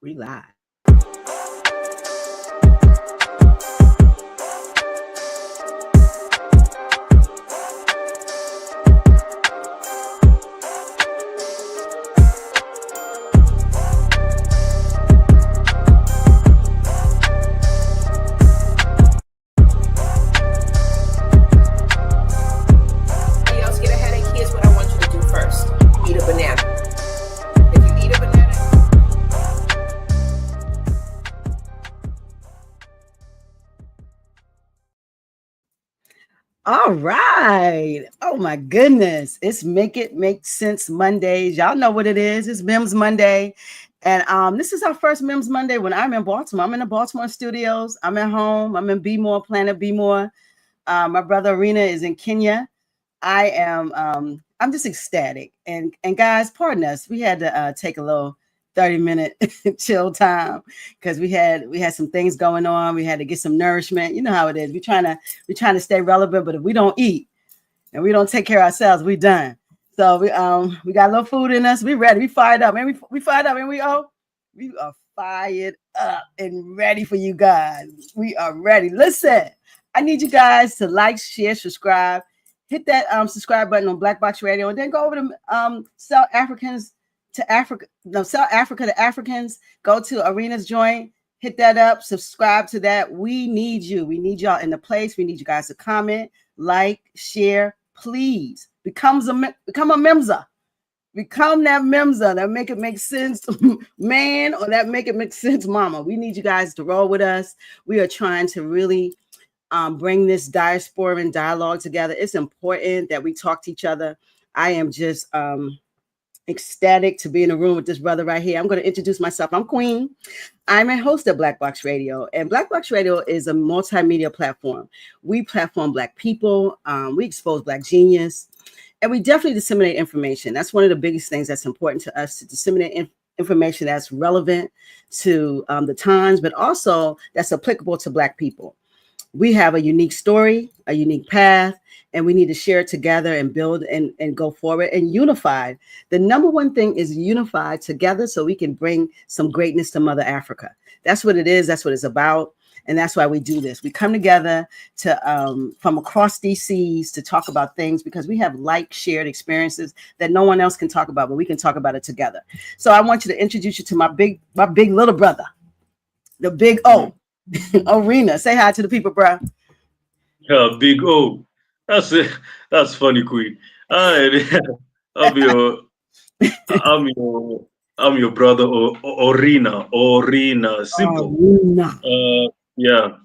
We live. All right. Oh my goodness. It's Make It Make Sense Mondays. Y'all know what it is. It's MIMS Monday. And this is our first MIMS Monday when I'm in Baltimore. I'm in the Baltimore studios. I'm at home. I'm in B-More, Planet B-More. My brother Orina is in Kenya. I'm just ecstatic. And guys, pardon us. We had to take a little 30-minute chill time because we had some things going on. We had to get some nourishment. You know how it is. We're trying to stay relevant, but if we don't eat and we don't take care of ourselves, we done. So we got a little food in us. We ready. We fired up, man. We fired up, and we are fired up and ready for you guys. We are ready. Listen, I need you guys to like, share, subscribe. Hit that subscribe button on Black Box Radio, and then go over to South Africans to Africa. No, South Africa to Africans. Go to Orina's joint. Hit that up. Subscribe to that. We need you. We need y'all in the place. We need you guys to comment, like, share. Please become a memza. Become that memza that make it make sense, man, or that make it make sense, mama. We need you guys to roll with us. We are trying to really bring this Diasporan Dialogue together. It's important that we talk to each other. I am just ecstatic to be in a room with this brother right here. I'm going to introduce myself. I'm Queen. I'm a host of Black Box Radio, and Black Box Radio is a multimedia platform. We platform Black people. We expose Black genius, and we definitely disseminate information. That's one of the biggest things that's important to us, to disseminate information that's relevant to the times, but also that's applicable to Black people. We have a unique story, a unique path, and we need to share it together and build and go forward and unified. The number one thing is unified together so we can bring some greatness to Mother Africa. That's what it is. That's what it's about. And that's why we do this. We come together to from across these seas to talk about things because we have like shared experiences that no one else can talk about, but we can talk about it together. So I want you to introduce you to my big little brother, the big O. Orina, say hi to the people, bro. Big O. That's it. That's funny, Queen. I'm your, I'm your brother, Orina. Orina, simple. Orina. Yeah,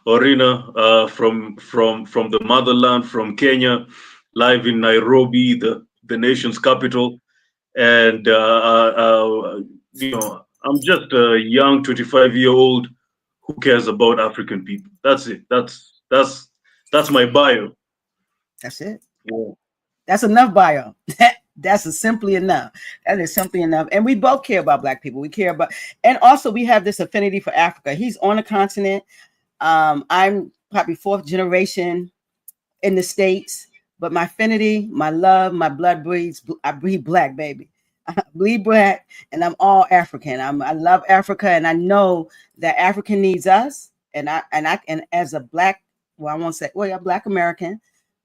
Orina, from the motherland, from Kenya, live in Nairobi, the nation's capital, and I'm just a young 25-year-old who cares about African people. That's it. That's my bio. That's it. Yeah. That's enough bio. That's simply enough. That is simply enough. And we both care about Black people. We care about, and also we have this affinity for Africa. He's on the continent. I'm probably fourth generation in the States, but my affinity, my love, my blood breeds. I breed Black, baby. I bleed Black, and I'm all African. I love Africa, and I know that Africa needs us. And as a Black, well, I won't say, well, yeah, Black American,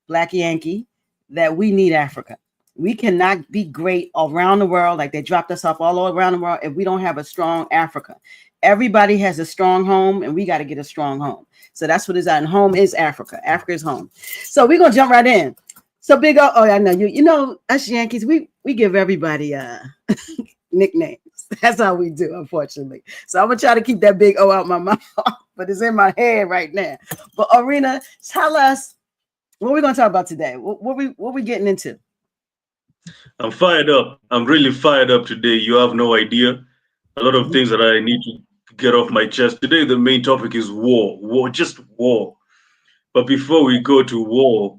Black Yankee, that we need Africa. We cannot be great around the world, like they dropped us off all around the world, if we don't have a strong Africa. Everybody has a strong home, and we got to get a strong home. So that's what it's at. And home is Africa. Africa is home. So we're gonna jump right in. So Big O, I know you know us Yankees, we give everybody nicknames. That's how we do, unfortunately. So I'm gonna try to keep that Big O out my mouth, but it's in my head right now. But Orina, tell us what we're gonna talk about today. What we getting into? I'm fired up. I'm really fired up today. You have no idea. A lot of things that I need to get off my chest. Today, the main topic is war, just war. But before we go to war,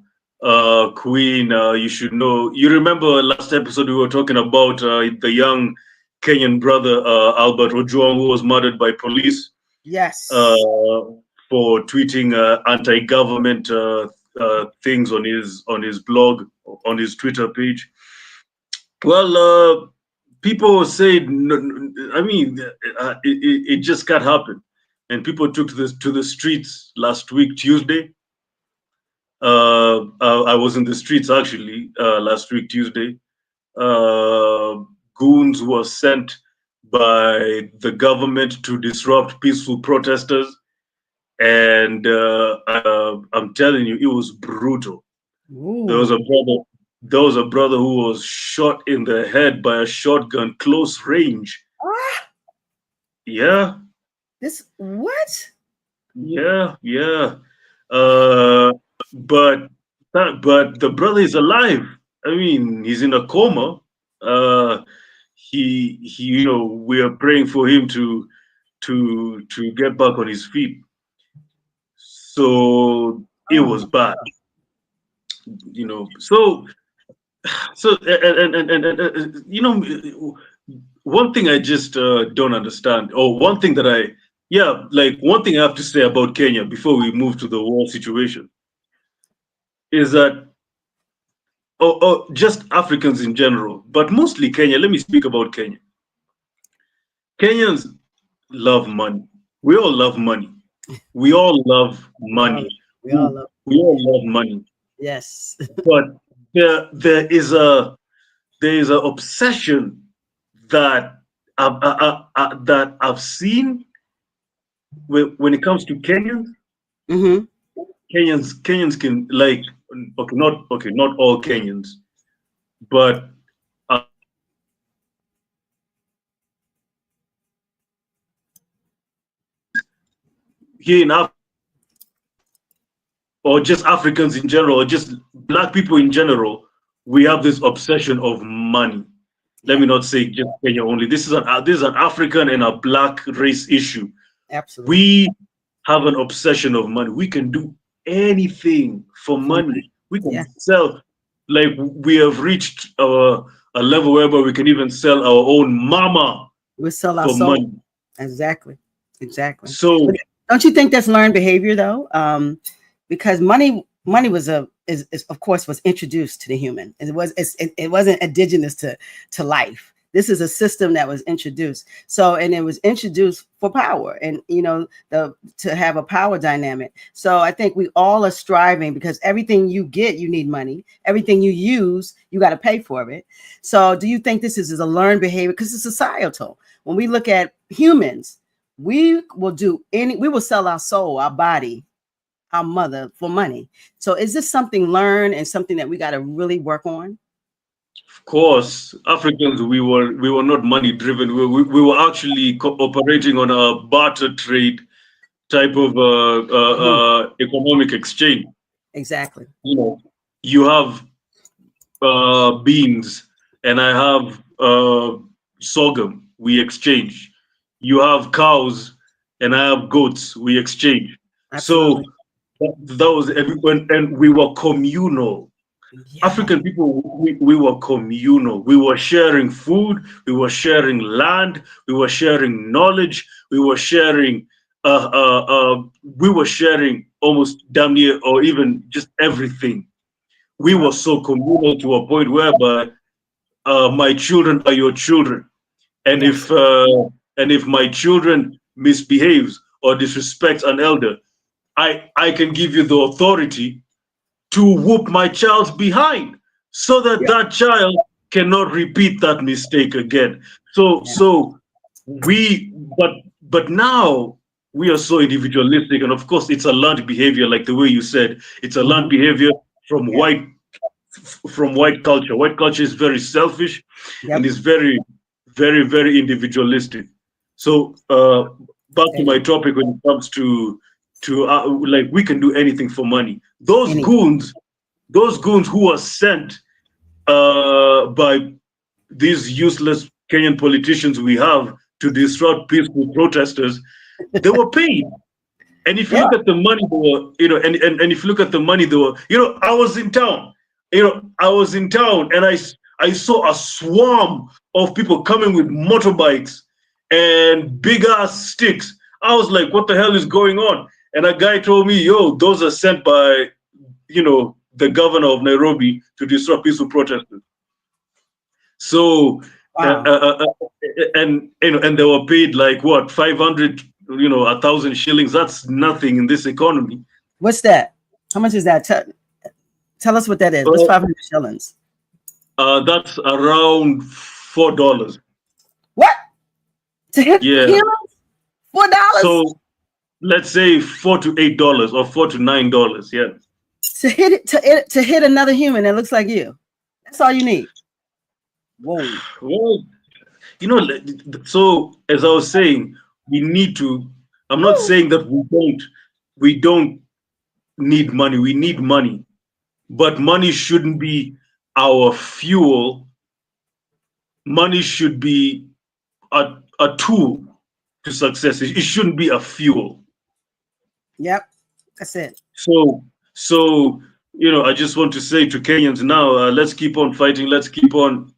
Queen, you should know, you remember last episode we were talking about the young Kenyan brother, Albert Ojwang, who was murdered by police. Yes. For tweeting anti-government things on his blog, on his Twitter page. Well, people say, no, I mean, it just can't happen. And people took to the streets last week, Tuesday. I was in the streets actually last week, Tuesday. Uh, Goons were sent by the government to disrupt peaceful protesters. And I'm telling you, it was brutal. There was Ooh. a brother. There was a brother who was shot in the head by a shotgun, close range. Ah, Yeah, this what? yeah. Uh, but but the brother is alive. I mean, he's in a coma. Uh, you know, we are praying for him to get back on his feet. So it Oh, was bad, you know. So you know, one thing I just don't understand, or one thing that yeah, like one thing I have to say about Kenya before we move to the war situation is that, or just Africans in general, but mostly Kenya. Let me speak about Kenya. Kenyans love money. We all love money. We all love we all money. we We, all love. we all love money. Yes. But there is a obsession that that I've seen when it comes to Kenyans. Mm-hmm. Kenyans can, like, okay, not all Kenyans, but uh, here in Africa, or just Africans in general, or just black people in general, we have this obsession of money. Let Yeah, me not say just Kenya only. This is an African and a black race issue. absolutely. We have an obsession of money. We can do anything for For money. money. We can Yeah, sell, like we have reached a level whereby we can even sell our own mama we sell our for soul. money. Exactly. Exactly. So But don't you think that's learned behavior though? Because money was is of course was introduced to the human. It wasn't indigenous to life. This is a system that was introduced. So and it was introduced for power and the to have a power dynamic. So I think we all are striving because everything you get, you need money. Everything you use, you got to pay for it. So do you think this is a learned behavior? Because it's societal. When we look at humans, we will sell our soul, our body, our mother for money. So is this something learned and something that we got to really work on? of course, Africans, we were not money driven. We were actually operating on a barter trade type of Mhm. economic exchange. Exactly. You know, you have beans and I have sorghum. We exchange. You have cows and I have goats. We exchange. Absolutely. So that was everyone, and we were communal. Yeah. African people, we were communal. We were sharing food, we were sharing land, we were sharing knowledge, we were sharing almost damn near or even just everything. We Yep. were so communal to a point whereby my children are your children, and Yes. if my children misbehaves or disrespects an elder, I can give you the authority to whoop my child's behind so that Yeah. that child cannot repeat that mistake again. So Yeah. we but now we are so individualistic, and of course it's a learned behavior, like the way you said, it's a learned Mhm. behavior from Yeah. white culture. White culture is very selfish and Yep. is very individualistic. So back to Any my topic, when it comes to like, we can do anything for money. anything. Those goons who are sent by these useless Kenyan politicians we have to disrupt peaceful protesters, they were paid. And if you Yeah. look at the money they were, and if you look at the money they were, I was in town. I was in town and I saw a swarm of people coming with motorbikes and big ass sticks. I was like, what the hell is going on? And a guy told me, yo, those are sent by, the governor of Nairobi to disrupt peaceful protesters. So Wow. And they were paid like what, 500, 1,000 shillings. That's nothing in this economy. What's that? How much is that? Tell us what that is. What's 500 shillings? That's around $4. What? To hit Yeah. humans? $4? So let's say $4 to $8 or $4 to $9. Yeah. To hit another human that looks like you. That's all you need. Whoa. Well, so as I was saying, we need to. I'm not saying that we don't need money. We need money, but money shouldn't be our fuel. Money should be a tool to success. It shouldn't be a fuel. Yep, that's it. So I just want to say to Kenyans now, let's keep on fighting. Let's keep on,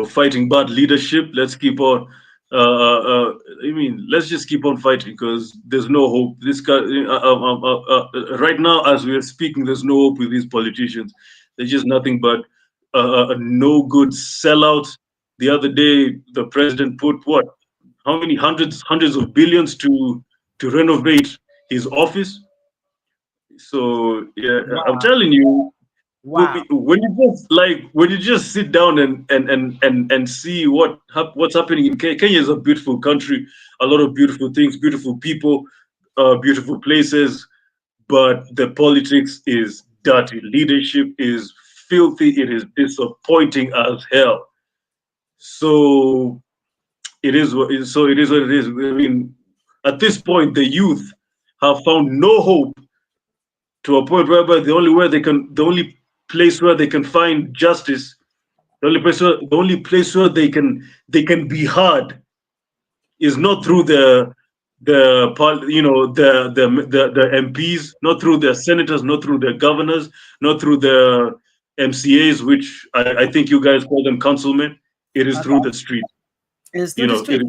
fighting bad leadership. Let's keep on. Let's just keep on fighting because there's no hope. This guy, right now, as we are speaking, there's no hope with these politicians. They're just nothing but a no good sellout. The other day, the president put what? How many hundreds of billions to renovate his office? So yeah, Wow. I'm telling you, Wow. when you just sit down and see what's happening in Kenya. Kenya is a beautiful country, a lot of beautiful things, beautiful people, beautiful places, but the politics is dirty. Leadership is filthy. It is disappointing as hell. So it is what it is. What it is. I mean, at this point, the youth have found no hope to a point whereby the only place where they can find justice, the only place where they can be heard is not through the MPs, not through their senators, not through their governors, not through the MCAs, which I think you guys call them councilmen. It is through the street. It's through the street.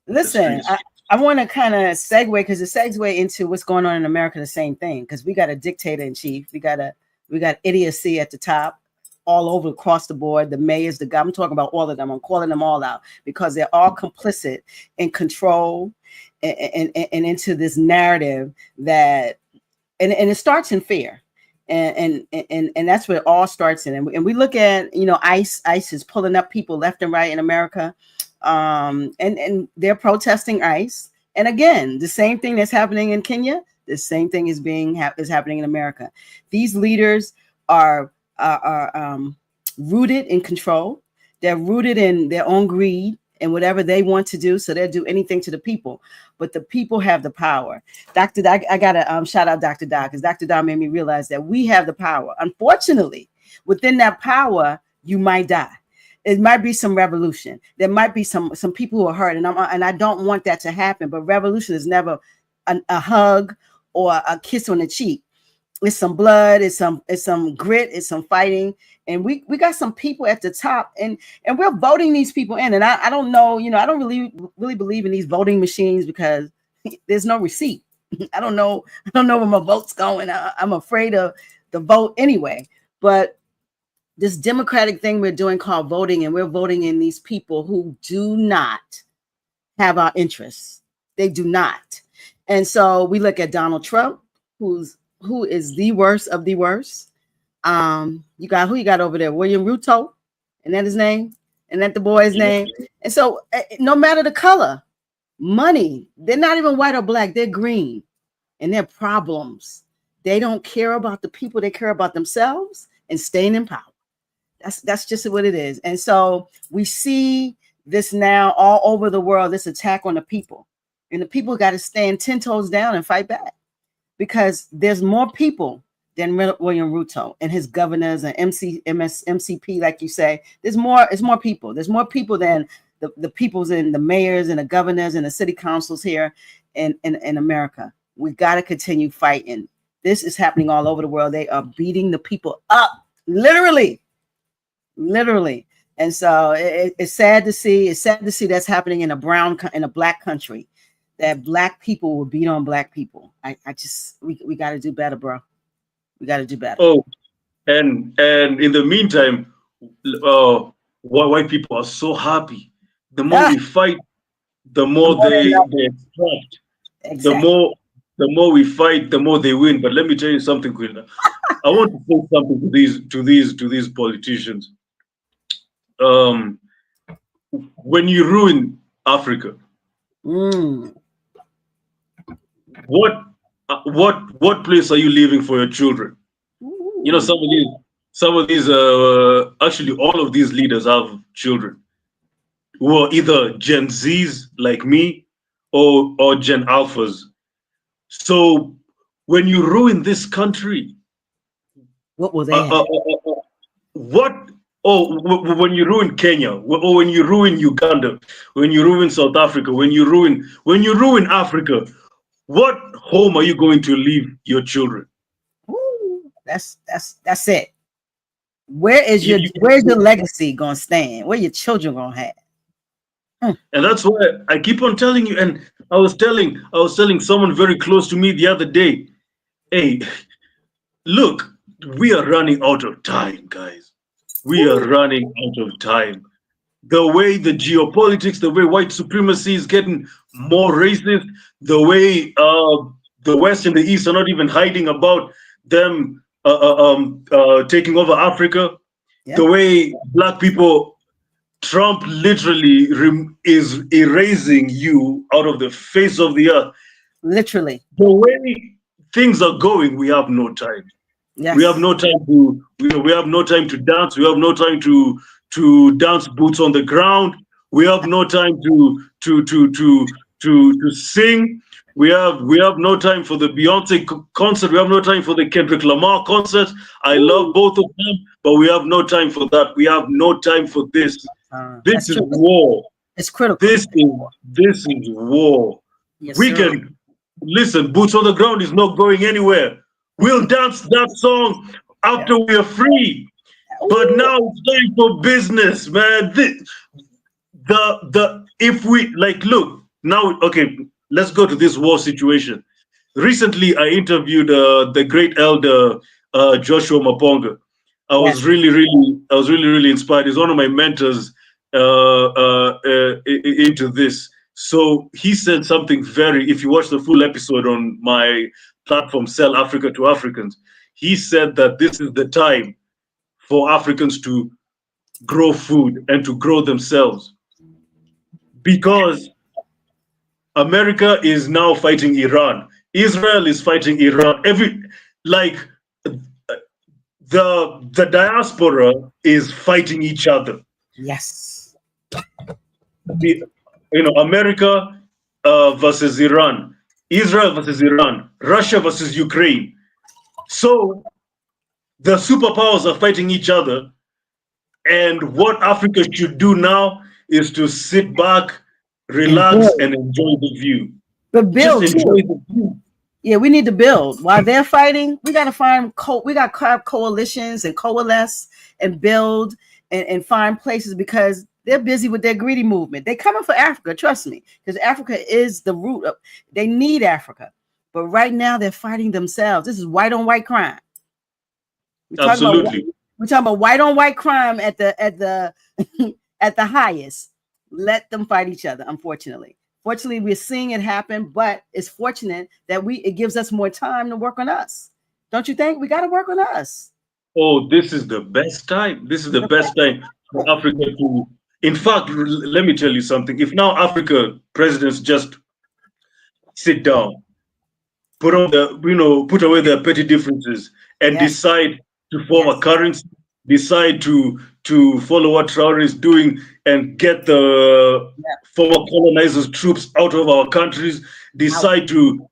Listen, I want to kind of segue because it segues into what's going on in America. The same thing, because we got a dictator in chief. We got idiocy at the top, all over across the board. The mayors, I'm talking about all of them. I'm calling them all out because they're all complicit in control and into this narrative that, and it starts in fear. And that's where it all starts in. And we look at, ICE is pulling up people left and right in America. And they're protesting ICE. And again, the same thing that's happening in Kenya, the same thing is happening in America. These leaders are rooted in control. They're rooted in their own greed and whatever they want to do. So they'll do anything to the people. But the people have the power. Dr. Doc, I got to shout out Dr. Doc, because Dr. Doc made me realize that we have the power. Unfortunately, within that power, you might die. It might be some revolution. There might be some people who are hurt, and I don't want that to happen. But revolution is never a hug or a kiss on the cheek. It's some blood. It's some grit. It's some fighting. And we got some people at the top, and we're voting these people in. And I don't know, I don't really believe in these voting machines because there's no receipt. I don't know where my vote's going. I'm afraid of the vote anyway. But this democratic thing we're doing called voting, and we're voting in these people who do not have our interests. They do not. And so we look at Donald Trump, who is the worst of the worst. You got over there? William Ruto, and that his name, and that the boy's name. And so no matter the color, money, they're not even white or black, they're green, and they're problems. They don't care about the people, they care about themselves and staying in power. That's just what it is. And so we see this now all over the world, this attack on the people. And the people got to stand 10 toes down and fight back, because there's more people than William Ruto and his governors and MCP, like you say. It's more people. There's more people than the peoples and the mayors and the governors and the city councils here in America. We got to continue fighting. This is happening all over the world. They are beating the people up, literally. And so it's sad to see. It's sad to see that's happening in a black country, that black people will beat on black people. We got to do better, bro. We got to do better. Oh, and in the meantime, white people are so happy. The more we fight, the The more more they love they extract. The exactly. more the more we fight, the more they win. But let me tell you something, Queen. I want to say something to these politicians. Um, when you ruin Africa, Mm. what what place are you leaving for your children? You know, Ooh. some of these actually all of these leaders have children who are either Gen Zs like me or Gen Alphas. So when you ruin this country, What will they uh, have? uh, uh, uh, what? Oh, when you ruin Kenya, or when you ruin Uganda, when you ruin South Africa, when you ruin Africa, what home are you going to leave your children? Ooh. That's it. You, Where's your legacy gonna stand? Where your children gonna have? Mm. and that's why I keep on telling you. And I was telling someone very close to me the other day, hey, look, we are running out of time, guys. We are Ooh. running out of time. The way the geopolitics, the way white supremacy is getting more racist, the way the West and the East are not even hiding about them taking over Africa, Yeah, the way black people, Trump literally is erasing you out of the face of the earth. literally. The way things are going, we have no time. We have Yes. no time to we have no time to dance. We have no time to dance boots on the ground. We have no time to sing. We have no time for the Beyonce concert. We have no time for the Kendrick Lamar concert. I love Ooh. both of them, but we have no time for that. We have no time for this. This That's is true. war. It's critical. This is war. Yes, We sir. can listen. Boots on the ground is not going anywhere. We'll dance that song Yeah. after we are free. But Ooh. now it's time for business, man. The if we like look now, okay, let's go to this war situation. Recently, I interviewed the great elder Joshua Maponga. Yes. I was really, really inspired. He's one of my mentors into this. So he said something very. If you watch the full episode on my platform, Sell Africa to Africans, he said that this is the time for Africans to grow food and to grow themselves because America is now fighting Iran. Israel is fighting Iran. Like the diaspora is fighting each other. Yes. The, America versus Iran, Israel versus Iran, Russia versus Ukraine. So the superpowers are fighting each other, and what Africa should do now is to sit back, And relax, build. and enjoy the view. But Just build enjoy too. the view. Yeah, we need to build. While they're fighting, we got to find we got to have coalitions and coalesce and build and find places because they're busy with their greedy movement. They're coming for Africa, trust me, because Africa is the root of. They need Africa, but right now they're fighting themselves. This is white on white crime. We're talking about Absolutely. white on white crime at the at the highest. Let them fight each other. Unfortunately, fortunately, we're seeing it happen, but it's fortunate that it gives us more time to work on us. Don't you think? We got to work on us. Oh, this is the best time. This is the best time for Africa to. In fact, let me tell you something. If now Africa presidents just sit down, put away their petty differences and Yes, decide to form a yes, currency, decide to follow what Traore is doing and get the yeah. former colonizers' troops out of our countries, Out. decide to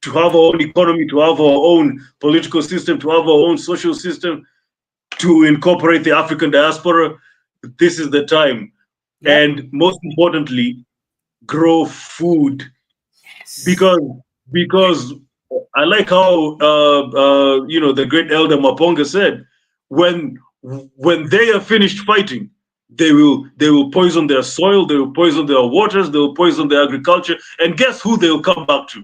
have our own economy, to have our own political system, to have our own social system, to incorporate the African diaspora. This is the time. Yep. And most importantly, grow food Yes. because because I like how the great elder Maponga said, when they are finished fighting, they will poison their soil, they will poison their waters, they will poison their agriculture, and guess who they will come back to?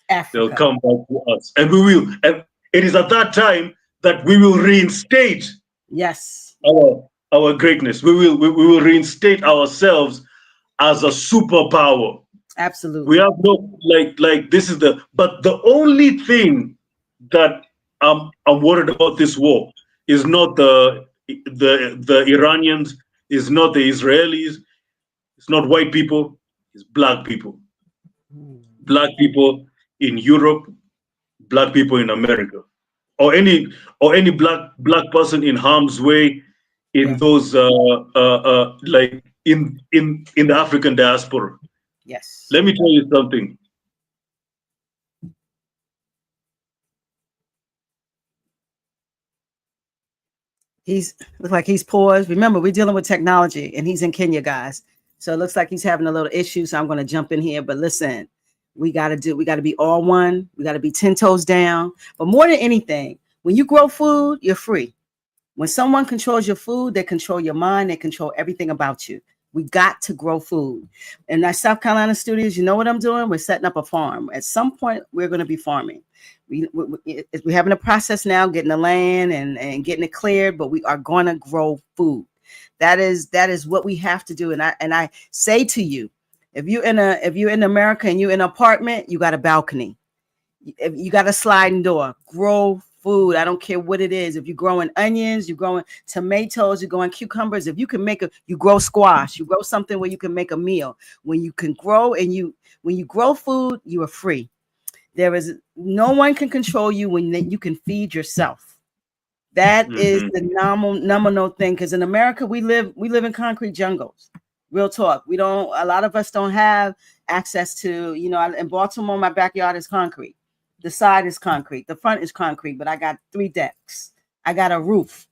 They'll Africa. come back to us, and we will. And it is at that time that we will reinstate Yes. our greatness. We will reinstate ourselves as a superpower. We Absolutely. have no like this is the but the only thing that I'm worried about this war is not the Iranians, is not the Israelis, it's not white people, it's black people. Black people in Europe, black people in America, or any black person in harm's way in Yeah. those like in the African diaspora. Yes. Let me tell you something. He's looks like he's paused. Remember, we're dealing with technology, and he's in Kenya, guys. So it looks like he's having a little issue. So I'm going to jump in here. But listen, we got to be all one. We got to be 10 toes down. But more than anything, when you grow food, you're free. When someone controls your food, they control your mind, they control everything about you. We got to grow food. In our South Carolina studios, you know what I'm doing? We're setting up a farm. At some point, we're going to be farming. We're having a process now, getting the land and getting it cleared, but we are going to grow food. That is what we have to do. And I say to you, if you're in America and you're in an apartment, you got a balcony. You got a sliding door. Grow food. I don't care what it is. If you're growing onions, you're growing tomatoes, you're growing cucumbers. If you can you grow squash, you grow something where you can make a meal. When you can grow when you grow food, you are free. There is no one can control you when you can feed yourself. That is Mhm. the nominal thing. Because in America, we live in concrete jungles. Real talk. A lot of us don't have access to, in Baltimore, my backyard is concrete. The side is concrete. The front is concrete, but I got 3 decks. I got a roof.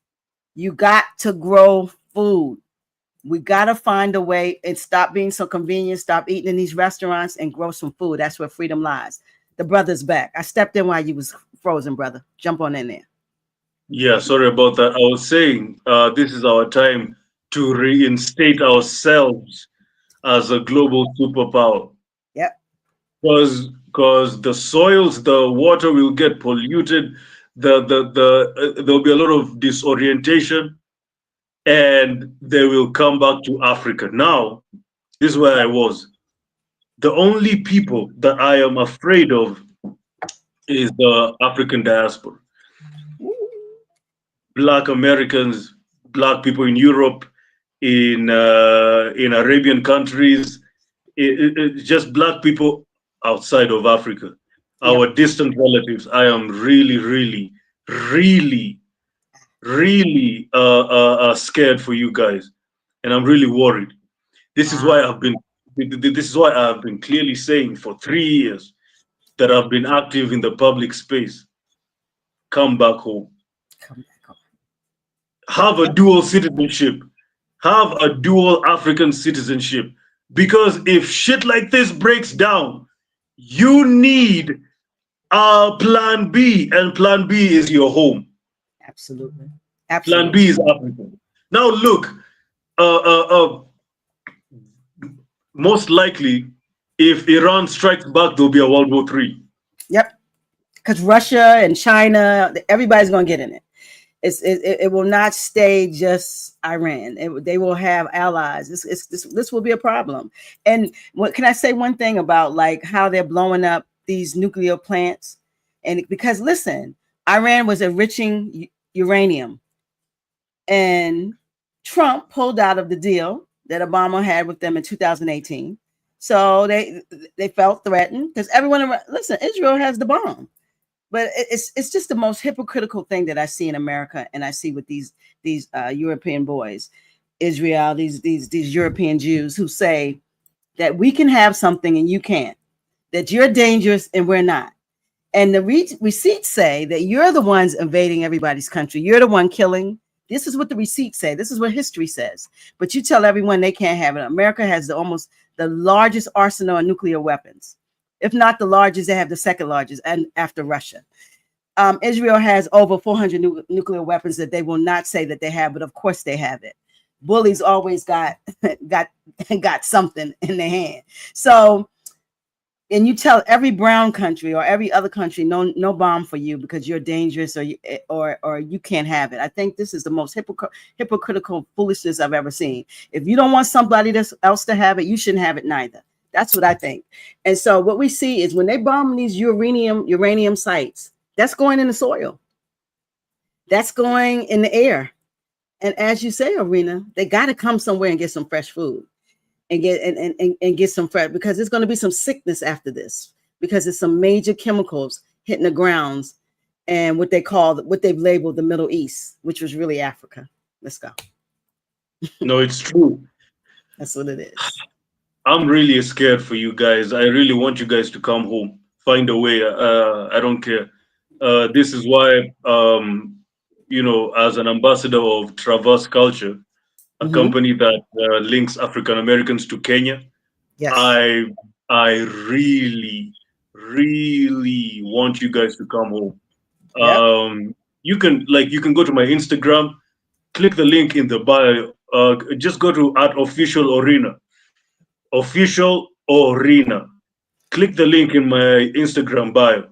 You got to grow food. We got to find a way and stop being so convenient, stop eating in these restaurants and grow some food. That's where freedom lies. The brother's back. I stepped in while you was frozen, brother. Jump on in there. Yeah, sorry about that. I was saying this is our time to reinstate ourselves as a global superpower. Yep. Because the soils, the water will get polluted. There'll be a lot of disorientation, and they will come back to Africa. Now, this is where I was. The only people that I am afraid of is the African diaspora. Black Americans, black people in Europe, in Arabian countries, just black people outside of Africa, Yep. our distant relatives. I am really, really, really, really scared for you guys, and I'm really worried. This is Wow. why I've been. This is why I've been clearly saying for 3 years that I've been active in the public space. Come back home. Come back on. Have a dual citizenship. Have a dual African citizenship. Because if shit like this breaks down, you need a plan B, and plan B is your home. Absolutely. Plan Absolutely. B is Africa. Now, look, uh, uh, uh, most likely, if Iran strikes back, there'll be a World War III. Yep. Because Russia and China, everybody's going to get in it. It will not stay just Iran. They will have allies. This will be a problem. And what can I say? One thing about like how they're blowing up these nuclear plants, and because listen, Iran was enriching uranium, and Trump pulled out of the deal that Obama had with them in 2018. So they felt threatened because everyone listen. Israel has the bomb. But it's just the most hypocritical thing that I see in America, and I see with these European boys, Israel, these European Jews who say that we can have something and you can't, that you're dangerous and we're not. And the receipts say that you're the ones invading everybody's country. You're the one killing. This is what the receipts say. This is what history says. But you tell everyone they can't have it. America has almost the largest arsenal of nuclear weapons. If not the largest, they have the second largest, and after Russia. Israel has over 400 nuclear weapons that they will not say that they have, but of course they have it. Bullies always got got something in their hand. So and you tell every brown country or every other country, no bomb for you because you're dangerous, or you can't have it. I think this is the most hypocritical foolishness I've ever seen. If you don't want somebody else to have it, you shouldn't have it neither. That's what I think. And so what we see is when they bomb these uranium sites, that's going in the soil, that's going in the air. And as you say, Orina, they got to come somewhere and get some fresh food. And get some fresh, because there's going to be some sickness after this, because it's some major chemicals hitting the grounds and what they've labeled the Middle East, which was really Africa. Let's go. No, it's true. That's what it is. I'm really scared for you guys. I really want you guys to come home. Find a way. I don't care. This is why, as an ambassador of Traverse Culture, a company that links African Americans to Kenya. Yes. I really, really want you guys to come home. Yep. You can go to my Instagram, click the link in the bio. Just go to @official Orina. Official Orina. Click the link in my Instagram bio.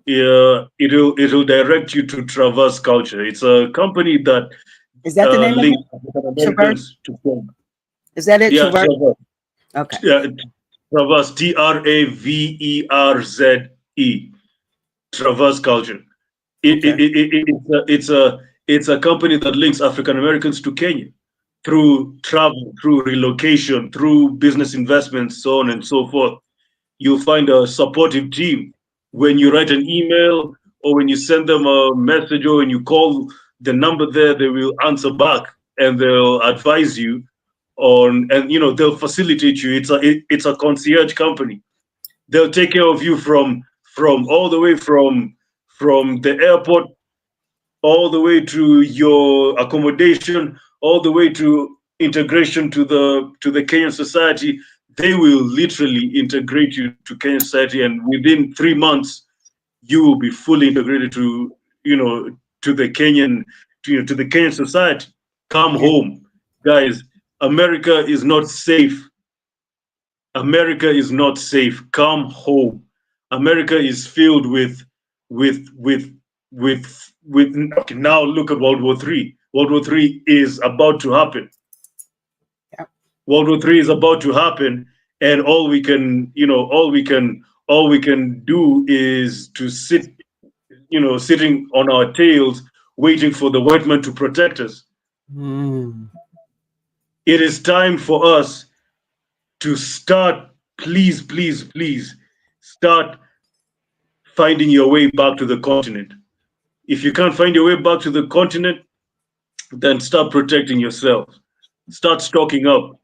It'll direct you to Traverse Culture. It's a company that is that the name links of African Americans to Kenya. Is that it? Yeah, Traverse? Okay. Yeah, Traverse, TRAVERZE. Traverse Culture. It's a company that links African Americans to Kenya through travel, through relocation, through business investments, so on and so forth. You'll find a supportive team. When you write an email or when you send them a message or when you call the number there, they will answer back and they'll advise you on, and they'll facilitate you. It's a concierge company. They'll take care of you from all the way from the airport, all the way to your accommodation, all the way to integration to the Kenyan society. They will literally integrate you to Kenyan society, and within 3 months, you will be fully integrated to the Kenyan to the Kenyan society. Come home, guys. America is not safe. America is not safe. Come home. America is filled with okay, now look at World War III. World War III is about to happen. Yep. World War III is about to happen, and all we can do is to sit, sitting on our tails, waiting for the white man to protect us. It is time for us to start, please, start finding your way back to the continent. If you can't find your way back to the continent, then start protecting yourself. Start stocking up.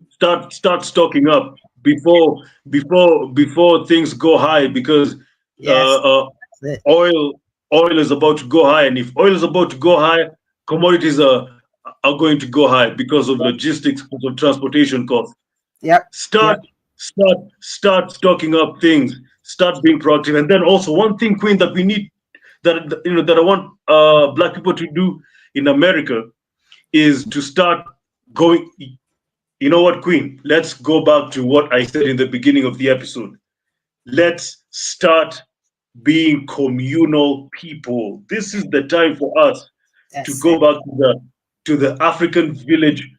Start stocking up before things go high, because oil is about to go high, and if oil is about to go high, commodities are going to go high because of logistics, because of transportation costs. Start stocking up things. Start being proactive. And then also one thing, Queen, that we need, that I want Black people to do in America is to start going. You know what, Queen? Let's go back to what I said in the beginning of the episode. Let's start being communal people. This is the time for us to go back to the African village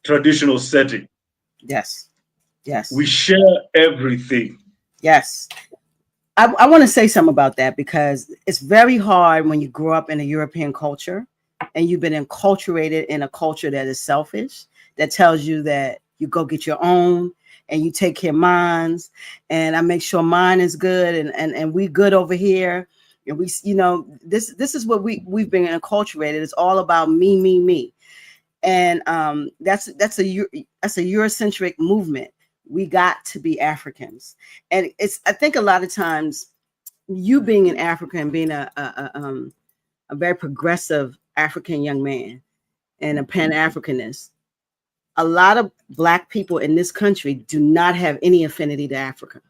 traditional setting. Yes. We share everything. Yes. I want to say something about that, because it's very hard when you grow up in a European culture and you've been enculturated in a culture that is selfish, that tells you that you go get your own and you take care of mine, and I make sure mine is good, and we good over here. And we, this is what we've been enculturated. It's all about me. And that's a Eurocentric movement. We got to be Africans. And I think a lot of times, you being an African and being a very progressive African young man and a Pan-Africanist, a lot of Black people in this country do not have any affinity to Africa.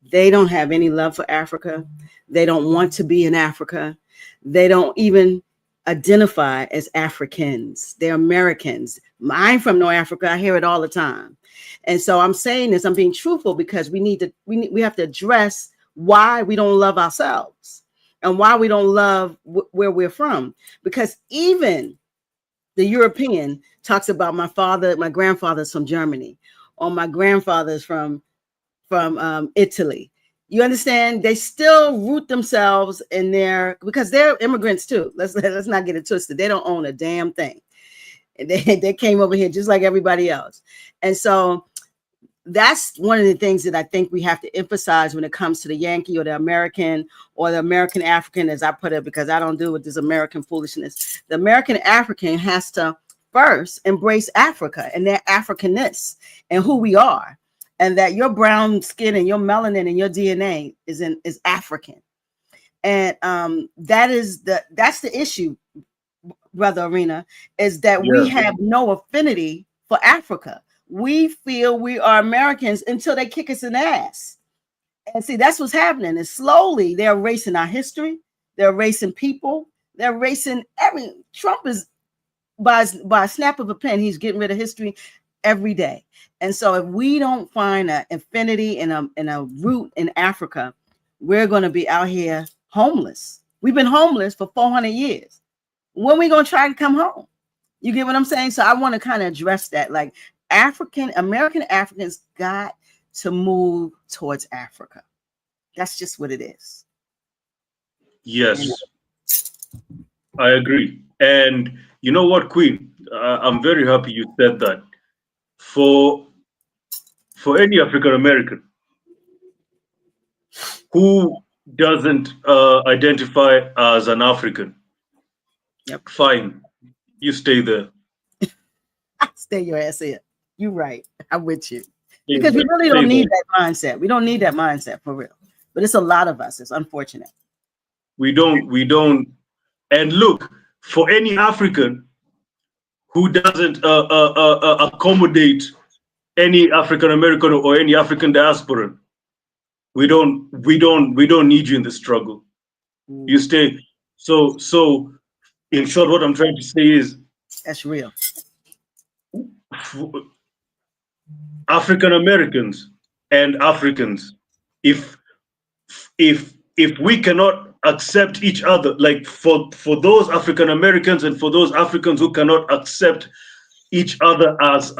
They don't have any love for Africa. They don't want to be in Africa. They don't even identify as Africans. They're Americans. I'm from North Africa. I hear it all the time. And so I'm saying this, I'm being truthful, because we have to address why we don't love ourselves and why we don't love where we're from. Because even the European talks about my grandfather's from Germany, or my grandfather's from Italy. You understand? They still root themselves in because they're immigrants too. Let's not get it twisted. They don't own a damn thing. They came over here just like everybody else. And so that's one of the things that I think we have to emphasize when it comes to the Yankee or the American African, as I put it, because I don't deal with this American foolishness. The American African has to first embrace Africa and their Africanness and who we are, and that your brown skin and your melanin and your DNA is African. And that's the issue, Brother Orina, is that we have no affinity for Africa. We feel we are Americans until they kick us in the ass. And see, that's what's happening. And slowly they're erasing our history. They're erasing people. They're erasing Trump is, by a snap of a pen, he's getting rid of history every day. And so if we don't find an affinity and a root in Africa, we're going to be out here homeless. We've been homeless for 400 years. When are we going to try to come home? You get what I'm saying? So I want to kind of address that. Like, American Africans got to move towards Africa. That's just what it is. Yes, I agree. And you know what, Queen? I'm very happy you said that. For any African American who doesn't identify as an African, fine, you stay there. Stay your ass in. You're right. I'm with you. Because we really don't need that mindset. We don't need that mindset for real. But it's a lot of us. It's unfortunate. We don't. And look, for any African who doesn't accommodate any African American or any African diaspora, we don't need you in the struggle. You stay. So in short, what I'm trying to say is, that's real. African Americans and Africans, if we cannot accept each other, like for those African Americans and for those Africans who cannot accept each other as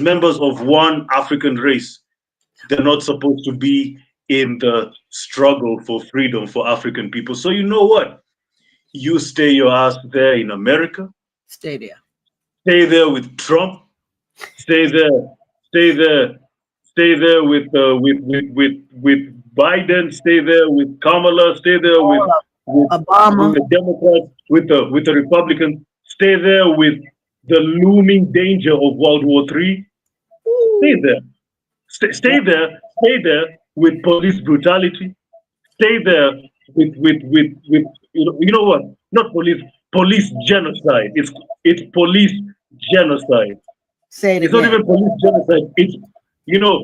members of one African race, they're not supposed to be in the struggle for freedom for African people. So you know what? You stay your ass there in America. Stay there. Stay there with Trump. Stay there with Biden. Stay there with Kamala. Stay there with Obama. With the Democrats. With the Republicans. Stay there with the looming danger of World War III. Stay there. Stay there with police brutality. Stay there with you know what? Not police genocide. It's police genocide. Say it it's again. Not even police genocide. It's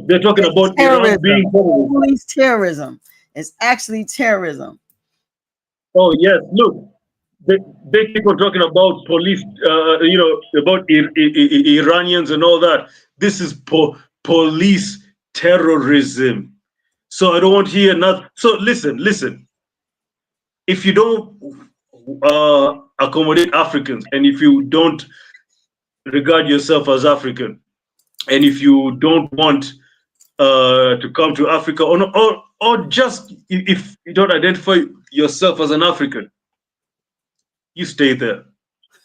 they're talking about terrorism. Iran being terrorism. Police terrorism. It's actually terrorism. Oh yes, look, they keep on talking about police, about Iranians and all that. This is police terrorism. So I don't want to hear nothing. So listen. If you don't accommodate Africans, and if you don't regard yourself as African, and if you don't want to come to Africa, or just if you don't identify yourself as an African, you stay there.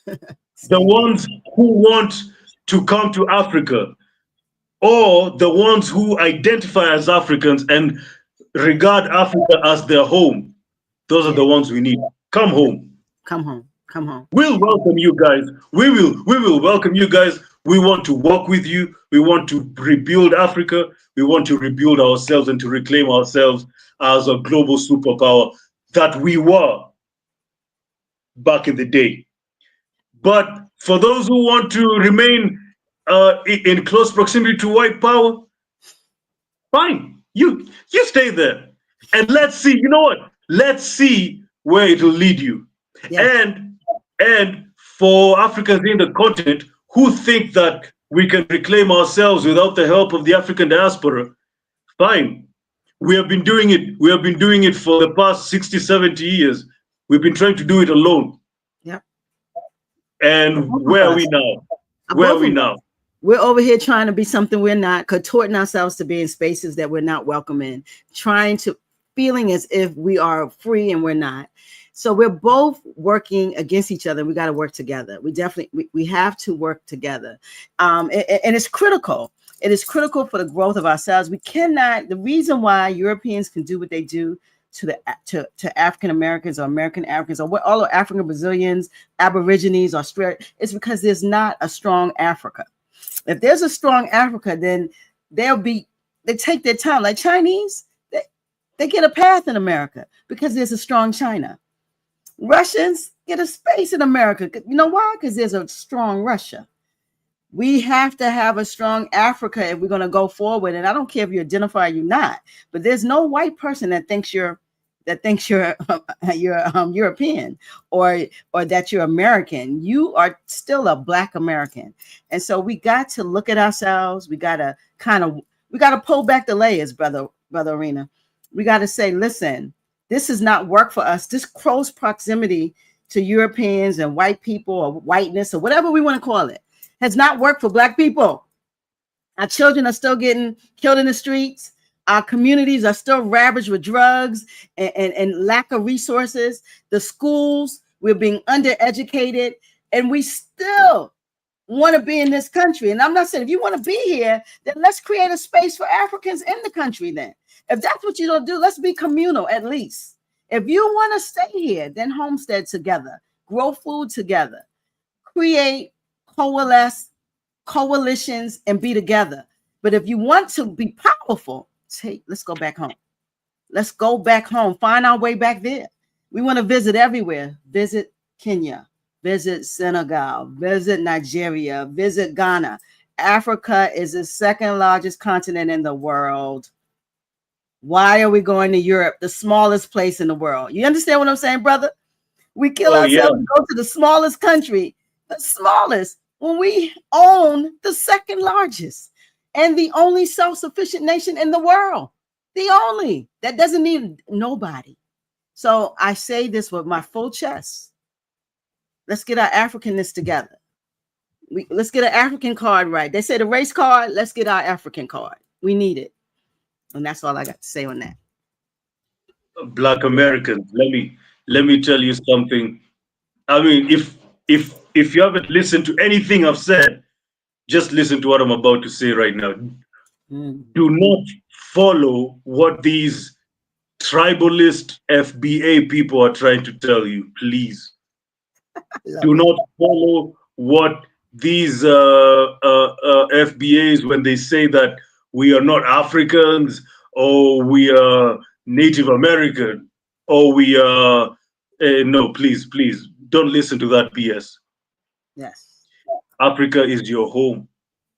The ones who want to come to Africa, or the ones who identify as Africans and regard Africa as their home, those are the ones we need. Come home. Come home. Come home. We'll welcome you guys. We will welcome you guys. We want to work with you. We want to rebuild Africa. We want to rebuild ourselves and to reclaim ourselves as a global superpower that we were back in the day. But for those who want to remain in close proximity to white power, fine. You stay there. And let's see, you know what? Let's see where it will lead you. Yeah. And for Africans in the continent who think that we can reclaim ourselves without the help of the African diaspora, fine. We have been doing it. We have been doing it for the past 60, 70 years. We've been trying to do it alone. Yeah. And Both of where are we us. now? Where are Both we of us. now? We're over here trying to be something we're not, contorting ourselves to be in spaces that we're not welcome in, trying to feeling as if we are free and we're not. So we're both working against each other. We got to work together. We definitely we have to work together. And it's critical. It is critical for the growth of ourselves. We cannot, the reason why Europeans can do what they do to African Americans or American Africans or what all of African Brazilians, Aborigines, Australia, it's because there's not a strong Africa. If there's a strong Africa, then they take their time. Like Chinese, they get a path in America because there's a strong China. Russians get a space in America. You know why? Because there's a strong Russia. We have to have a strong Africa if we're going to go forward. And I don't care if you identify or you're not, but there's no white person that thinks you're European or that you're American. You are still a Black American. And so we got to look at ourselves. We got to pull back the layers, brother Orina. We got to say, listen, this is not work for us. This close proximity to Europeans and white people or whiteness or whatever we want to call it has not worked for Black people. Our children are still getting killed in the streets. Our communities are still ravaged with drugs and lack of resources. The schools, we're being undereducated, and we still want to be in this country. And I'm not saying if you want to be here, then let's create a space for Africans in the country then. If that's what you don't do, let's be communal at least. If you want to stay here, then homestead together, grow food together, create, coalitions, and be together. But if you want to be powerful, let's go back home. Let's go back home. Find our way back there. We want to visit everywhere. Visit Kenya, visit Senegal, visit Nigeria, visit Ghana. Africa is the second largest continent in the world. Why are we going to Europe, the smallest place in the world? You understand what I'm saying, brother? We kill ourselves and go to the smallest country, the smallest, when we own the second largest and the only self-sufficient nation in the world. The only that doesn't need nobody. So I say this with my full chest. Let's get our Africanness together. Let's get an African card right. They say the race card, let's get our African card. We need it. And that's all I got to say on that. Black Americans, let me tell you something. I mean, if you haven't listened to anything I've said, just listen to what I'm about to say right now. Do not follow what these tribalist FBA people are trying to tell you, please. Do not follow what these FBAs, when they say that we are not Africans or we are Native American or we are, no, please, don't listen to that BS. Yes. Africa is your home.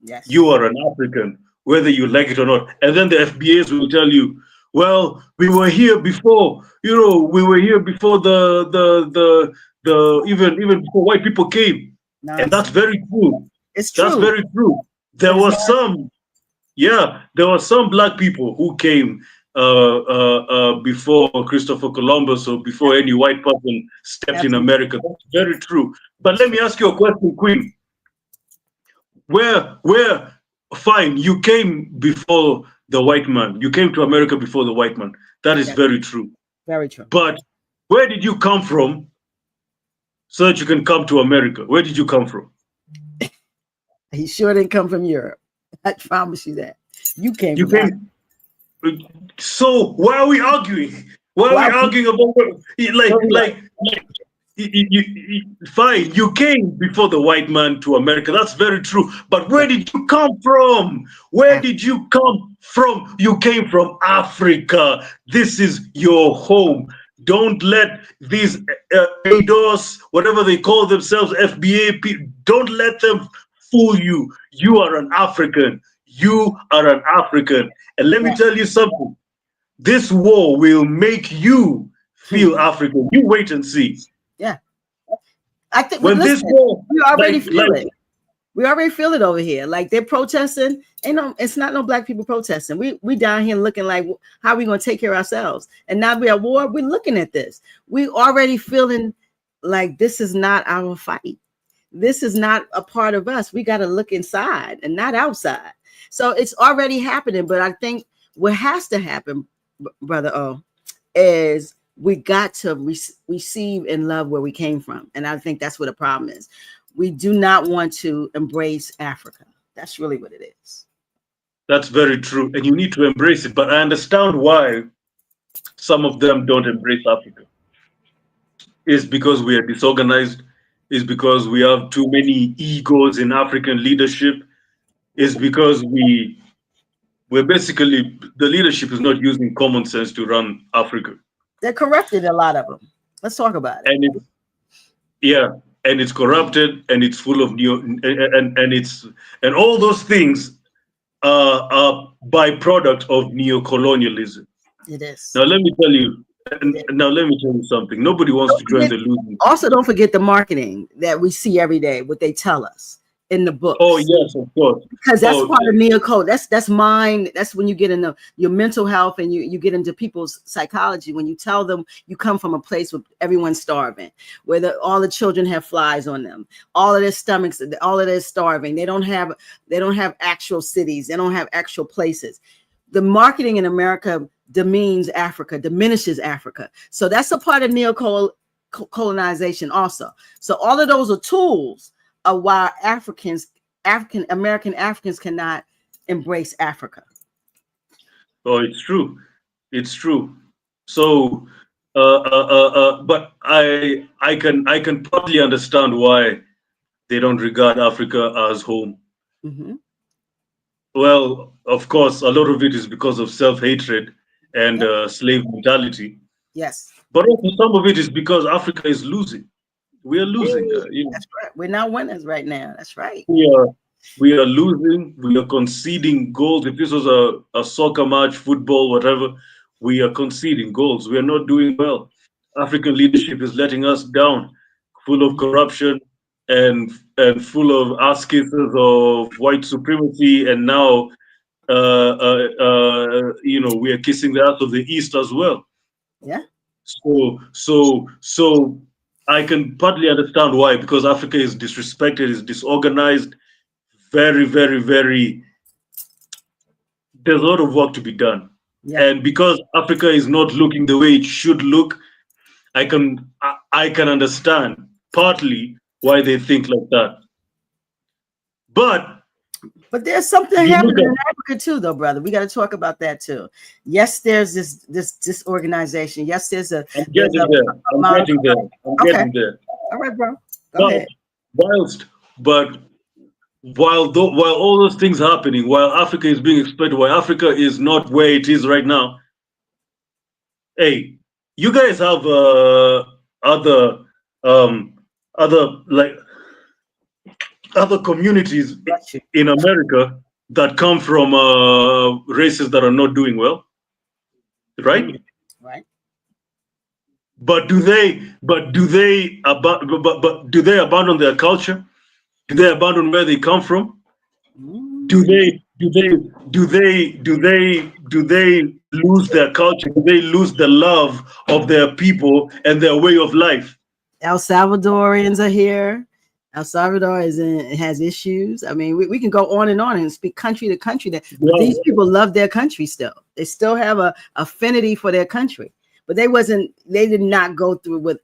Yes. You are an African, whether you like it or not. And then the FBAs will tell you, well, we were here before, we were here before even before white people came. Nice. And that's very true. It's true. That's very true. There was some Black people who came before Christopher Columbus or before any white person stepped in America. That's very true. But let me ask you a question, Queen. Where, fine, you came before the white man. You came to America before the white man. That is very true. Very true. But where did you come from so that you can come to America? Where did you come from? He sure didn't come from Europe. I promise you that. You came. So why are we arguing? Why are we arguing about fine, you came before the white man to America. That's very true. But where did you come from? Where did you come from? You came from Africa. This is your home. Don't let these ADOS, whatever they call themselves, FBA people, don't let them fool you. You are an African. You are an African. And let me tell you something. This war will make you feel African. You wait and see. Yeah. I think, When this listen, war, we already feel like it. We already feel it over here. Like they're protesting. Ain't no, it's not no black people protesting. We down here looking like, how are we gonna take care of ourselves? And now we're at war. We're looking at this. We already feeling like this is not our fight. This is not a part of us. We got to look inside and not outside. So it's already happening. But I think what has to happen, Brother O, is we got to receive and love where we came from. And I think that's what the problem is. We do not want to embrace Africa. That's really what it is. that's very true, and you need to embrace it. But I understand why some of them don't embrace Africa. It's because we are disorganized. It's because we have too many egos in African leadership. It's because we're basically, the leadership is not using common sense to run Africa. They're corrupted, a lot of them. Let's talk about it. And it's, yeah, and it's corrupted, and it's full of and all those things are byproduct of neo-colonialism. It is. Now let me tell you, now let me tell you something. Nobody wants to join the losing. Also, don't forget the marketing that we see every day, what they tell us in the books. Oh yes, of course. Because that's part of neo-code. That's mine. That's when you get into your mental health and you get into people's psychology. When you tell them you come from a place where everyone's starving, where all the children have flies on them, all of their stomachs, all of their starving. They don't have actual cities. They don't have actual places. The marketing in America demeans Africa, diminishes Africa. So that's a part of neo-colonization also. So all of those are tools of why African American Africans cannot embrace Africa. Oh, it's true. It's true. So, but I can partly understand why they don't regard Africa as home. Mm-hmm. Well, of course, a lot of it is because of self-hatred and slave mentality. Yes. But also some of it is because Africa is losing. We are losing. That's right. We're not winners right now. That's right. We are losing. We are conceding goals. If this was a soccer match, football, whatever, we are conceding goals. We are not doing well. African leadership is letting us down, full of corruption and full of ass kisses of white supremacy. And now, we are kissing the ass of the East as well. Yeah. So I can partly understand why, because Africa is disrespected, is disorganized, very, very, very. There's a lot of work to be done, and because Africa is not looking the way it should look, I can understand partly why they think like that. But there's something happening in Africa too, though, brother. We got to talk about that too. Yes, there's this organization. Yes, there's a. I'm getting there. I'm getting there. All right, bro. Go ahead. While all those things happening, while Africa is being exploited, while Africa is not where it is right now, hey, you guys have other communities in America that come from races that are not doing well, right? Right. But do they abandon their culture? Do they abandon where they come from? Do they lose their culture? Do they lose the love of their people and their way of life? El Salvadorians are here. El Salvador has issues. I mean, we can go on and speak country to country. These people love their country still. They still have a affinity for their country, but they did not go through what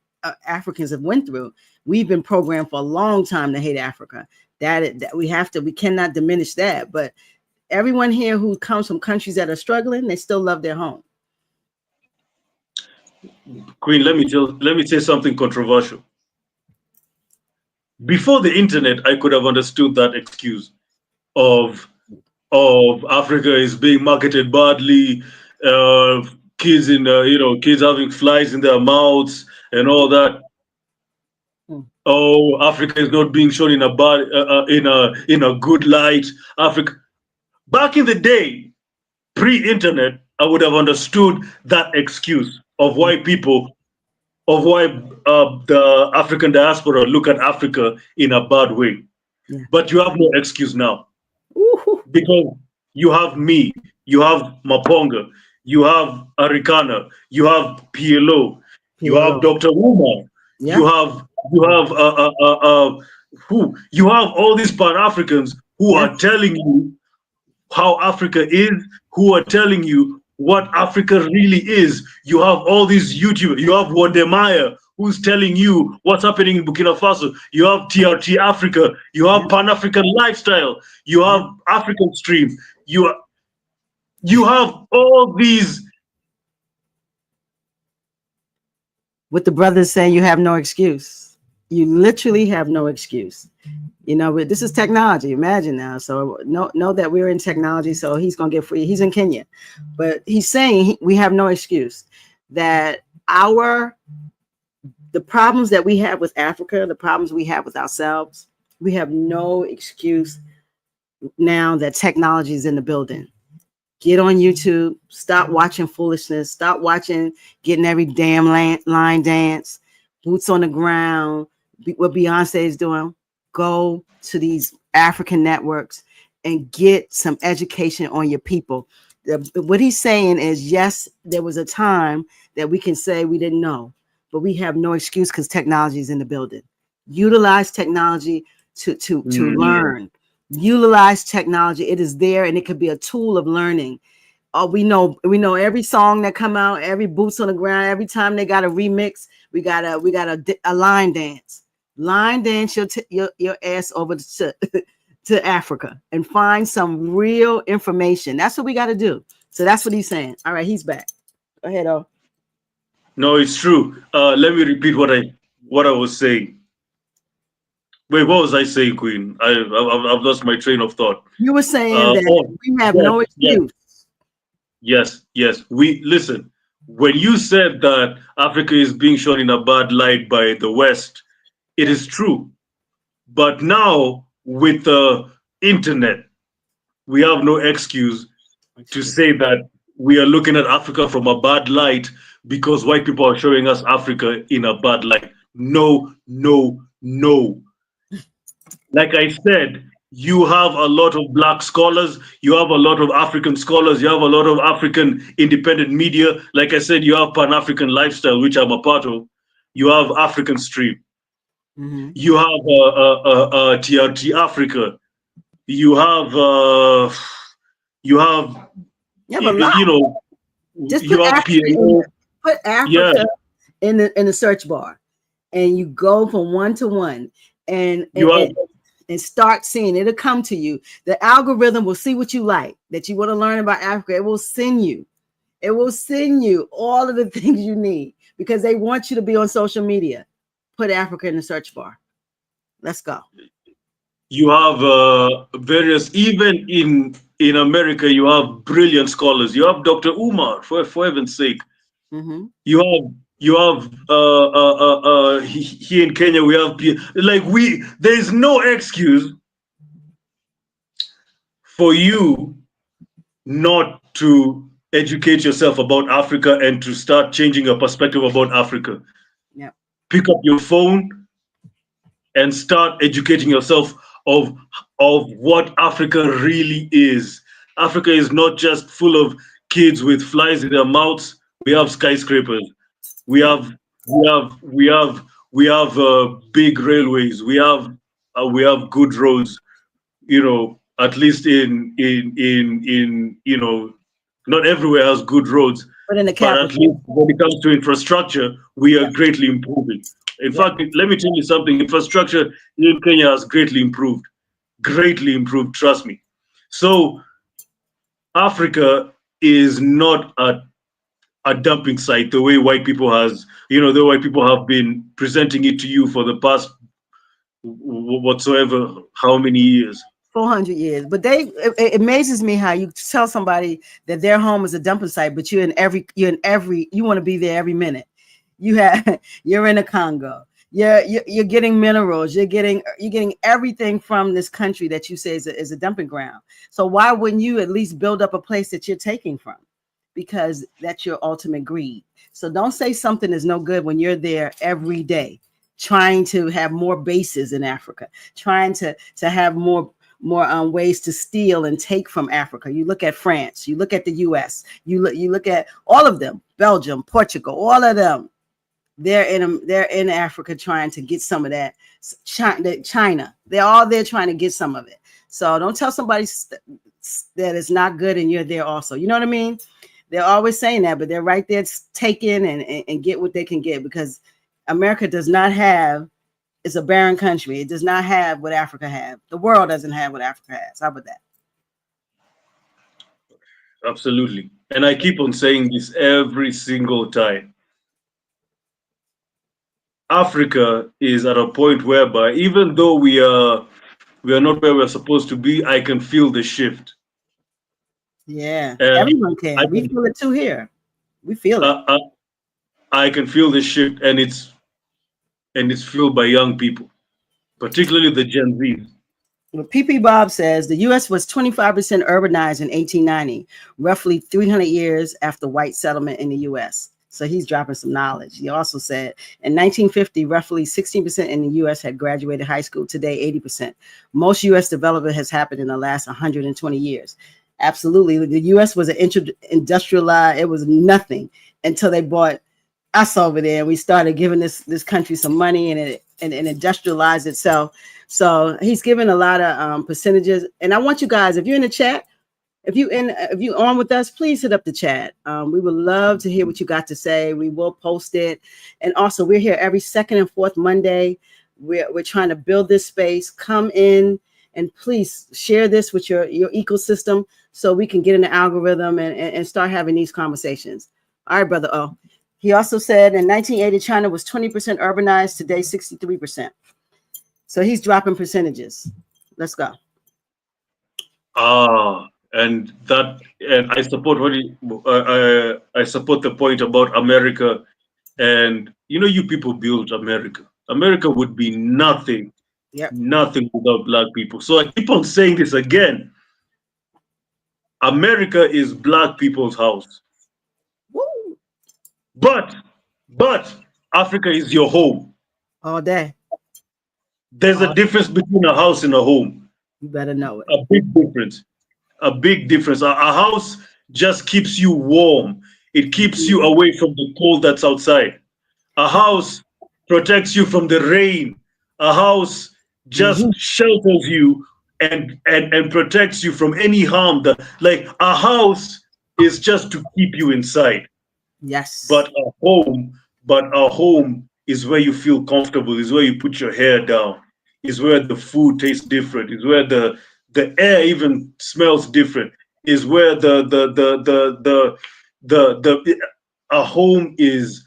Africans have went through. We've been programmed for a long time to hate Africa. That we cannot diminish that. But everyone here who comes from countries that are struggling, they still love their home. Queen, let me say something controversial. Before the internet, I could have understood that excuse of Africa is being marketed badly, kids kids having flies in their mouths and all that. Oh, Africa is not being shown in a good light. Africa, back in the day, pre-internet, I would have understood that excuse of why people of why the African diaspora look at Africa in a bad way. Yeah. But you have no excuse now Ooh, because you have me, you have Maponga, you have Arikana, you have PLO, you have PLO. Dr. Umar, Yeah. you have who you have all these Pan Africans who Yeah. are telling you how Africa is, who are telling you what Africa really is. You have all these YouTubers. You have Wandemaya who's telling you what's happening in Burkina Faso. You have TRT Africa. You Yeah. have Pan African Lifestyle. You Yeah. have African Stream. You have all these. With the brothers saying you have no excuse. You literally have no excuse. You know, this is technology. Imagine now. So know that we're in technology. So he's gonna get free. He's in Kenya, but he's saying we have no excuse. That the problems that we have with Africa, the problems we have with ourselves, we have no excuse now that technology is in the building. Get on YouTube. Stop watching foolishness. Stop watching getting every damn line dance. Boots on the ground. What Beyonce is doing. Go to these African networks and get some education on your people. What he's saying is, yes, there was a time that we can say we didn't know, but we have no excuse because technology is in the building. Utilize technology to learn. Utilize technology. It is there, and it could be a tool of learning. We know every song that come out, every boots on the ground. Every time they got a remix, we got a line dance. Line dance your ass over to Africa and find some real information. That's what we got to do. So that's what he's saying. All right, he's back. Go ahead, oh. No, it's true. Let me repeat what I was saying. Wait, what was I saying, Queen? I've lost my train of thought. You were saying that we have no Yes, excuse. yes. We listen. When you said that Africa is being shown in a bad light by the West, it is true. But now with the internet, we have no excuse to say that we are looking at Africa from a bad light because white people are showing us Africa in a bad light. No, no, no. Like I said, you have a lot of black scholars, you have a lot of African scholars, you have a lot of African independent media. Like I said, you have Pan African Lifestyle, which I'm a part of. You have African Stream. Mm-hmm. You have TRT Africa. You have You have a lot. you know Just you put have Africa PLO. put Yeah, Africa in the search bar, and you go from one to one, and you have and start seeing it. It'll come to you. The algorithm will see what you like, that you want to learn about Africa. It will send you. It will send you all of the things you need because they want you to be on social media. Put Africa in the search bar. Let's go. you have various, even in America, you have brilliant scholars. You have Dr. Umar, for heaven's sake. Mm-hmm. You have here in Kenya we have there is no excuse for you not to educate yourself about Africa and to start changing your perspective about Africa. Yeah. Pick up your phone and start educating yourself of what Africa really is. Africa is not just full of kids with flies in their mouths. We have skyscrapers. We have we have big railways. We have good roads. At least in not everywhere has good roads, But in the but at least capital. when it comes to infrastructure, we are Yeah. greatly improving. In Yeah. fact, let me tell you something. Infrastructure in Kenya has greatly improved. Greatly improved, trust me. So Africa is not a dumping site the way white people have been presenting it to you for the past whatsoever how many years. 400 years. But it amazes me how you tell somebody that their home is a dumping site, but you want to be there every minute. You're in the Congo. You're getting minerals. You're getting everything from this country that you say is a dumping ground. So why wouldn't you at least build up a place that you're taking from? because that's your ultimate greed. So don't say something is no good when you're there every day, trying to have more bases in Africa, trying to have more ways to steal and take from Africa. You look at France, you look at the U.S., you look at all of them, Belgium, Portugal, all of them. They're in Africa trying to get some of that. China, they're all there trying to get some of it. So don't tell somebody that it's not good and you're there also. You know what I mean? They're always saying that, but they're right there taking and get what they can get, because America does not have, it's a barren country. It does not have what Africa has. The world doesn't have what Africa has. How about that? Absolutely. And I keep on saying this every single time. Africa is at a point whereby even though we are not where we're supposed to be, I can feel the shift. Yeah, everyone can. We feel it too here. We feel it. I can feel the shift, and it's fueled by young people, particularly the Gen Zs. Well, PP Bob says the U.S. was 25% urbanized in 1890, roughly 300 years after white settlement in the U.S. So he's dropping some knowledge. He also said in 1950, roughly 16% in the U.S. had graduated high school. Today, 80%. Most U.S. development has happened in the last 120 years. Absolutely. The U.S. was an industrialized. It was nothing until they bought us over there. And we started giving this country some money, and it industrialized itself. So he's giving a lot of percentages. And I want you guys, if you're in the chat, if you on with us, please hit up the chat. We would love to hear what you got to say. We will post it. And also, we're here every second and fourth Monday. We're trying to build this space. Come in and please share this with your ecosystem so we can get in the algorithm and start having these conversations. All right, brother O. He also said in 1980, China was 20% urbanized. Today, 63%. So he's dropping percentages. Let's go. And I support I support the point about America. And you people built America. America would be nothing, nothing without Black people. So I keep on saying this again. America is Black people's house. Woo. But Africa is your home. All day. There's a difference between a house and a home. You better know it. A big difference. A big difference. A house just keeps you warm. It keeps you away from the cold that's outside. A house protects you from the rain. A house just shelters you and protects you from any harm. Like a house is just to keep you inside. Yes. But a home is where you feel comfortable, is where you put your hair down, is where the food tastes different, is where the air even smells different, is where a home is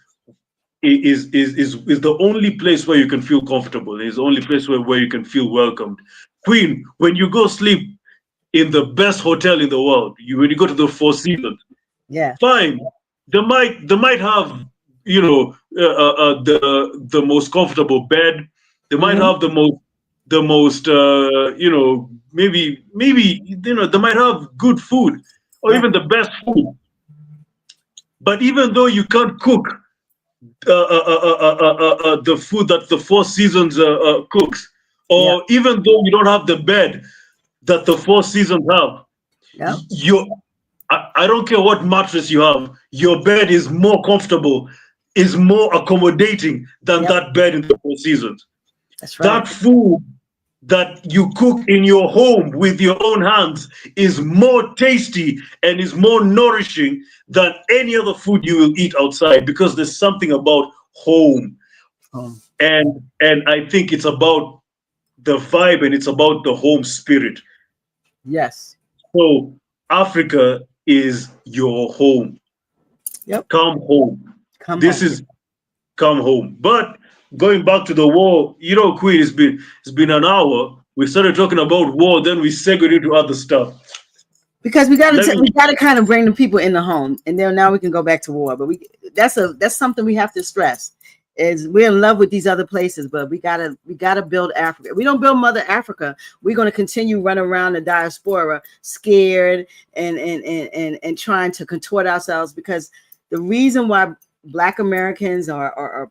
the only place where you can feel comfortable. It's the only place where you can feel welcomed. Queen, when you go sleep in the best hotel in the world, when you go to the Four Seasons, fine. They might have the most comfortable bed. They might have the most maybe they might have good food or even the best food. But even though you can't cook the food that the Four Seasons cooks, or even though you don't have the bed that the Four Seasons have, I don't care what mattress you have, your bed is more comfortable, is more accommodating than that bed in the Four Seasons. That's right. That food that you cook in your home with your own hands is more tasty and is more nourishing than any other food you will eat outside, because there's something about home. And I think it's about the vibe and it's about the home spirit. Yes. So Africa is your home. Come home. Come home. But going back to the war, Queen, it's been an hour. We started talking about war, then we segued into other stuff. Because we got to kind of bring the people in the home, and then now we can go back to war. But that's something we have to stress. is we're in love with these other places, but we gotta build Africa. If we don't build Mother Africa, we're gonna continue running around the diaspora scared and trying to contort ourselves, because the reason why Black Americans or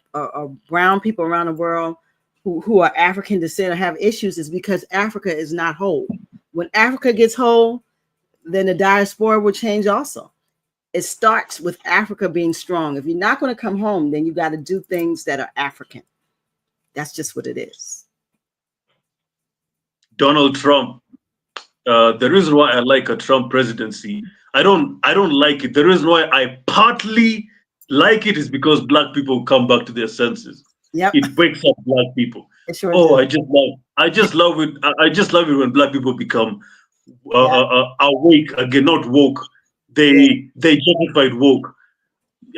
brown people around the world who are African descent have issues is because Africa is not whole. When Africa gets whole, then the diaspora will change also. It starts with Africa being strong. If you're not going to come home, then you got to do things that are African. That's just what it is. Donald Trump. The reason why I like a Trump presidency, I don't like it. The reason why I partly like it is because Black people come back to their senses. Yep. It wakes up Black people. Sure oh, does. I just love it. I just love it when Black people become awake again, not woke. They justified woke.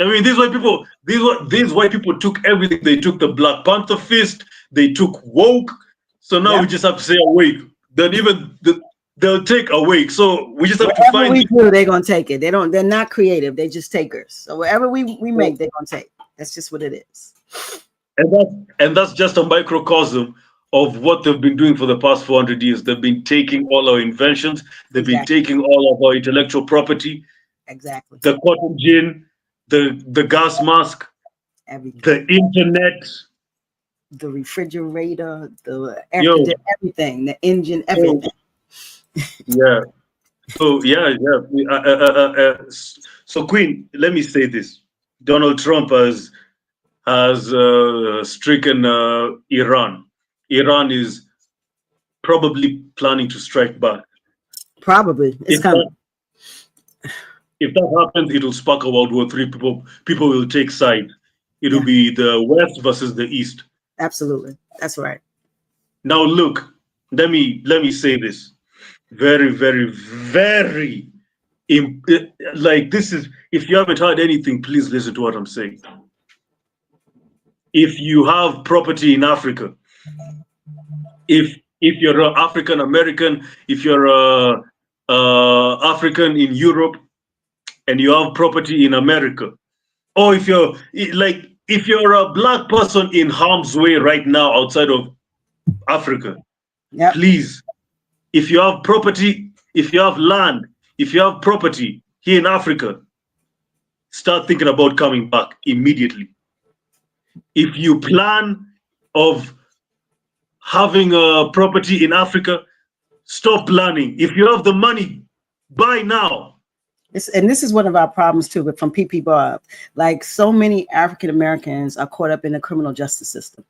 I mean, these white people took everything. They took the Black Panther fist. They took woke. So now we just have to say awake. Then even they'll take awake. So we just have to find. Whatever we do, they're gonna take it. They're not creative. They're just takers. So whatever we make, they're gonna take. That's just what it is. And that's just a microcosm of what they've been doing for the past 400 years. They've been taking all our inventions. They've been taking all of our intellectual property. Exactly. The cotton gin, the gas mask, everything. The internet, the refrigerator, everything, the engine, everything. Yeah. So so Queen, let me say this: Donald Trump has stricken Iran. Iran is probably planning to strike back. Probably, it's coming. If that happens, it will spark a World War III. People will take side. It will be the West versus the East. Absolutely, that's right. Now look, let me say this. Very, very, very, like this is, if you haven't heard anything, please listen to what I'm saying. If you have property in Africa, if you're an African American, if you're African in Europe, and you have property in America, or if you're a Black person in harm's way right now outside of Africa, please, if you have property, if you have land, if you have property here in Africa, start thinking about coming back immediately. If you plan of having a property in Africa, stop planning. If you have the money, buy now. And this is one of our problems too, but from PP Bob, like so many African Americans are caught up in the criminal justice system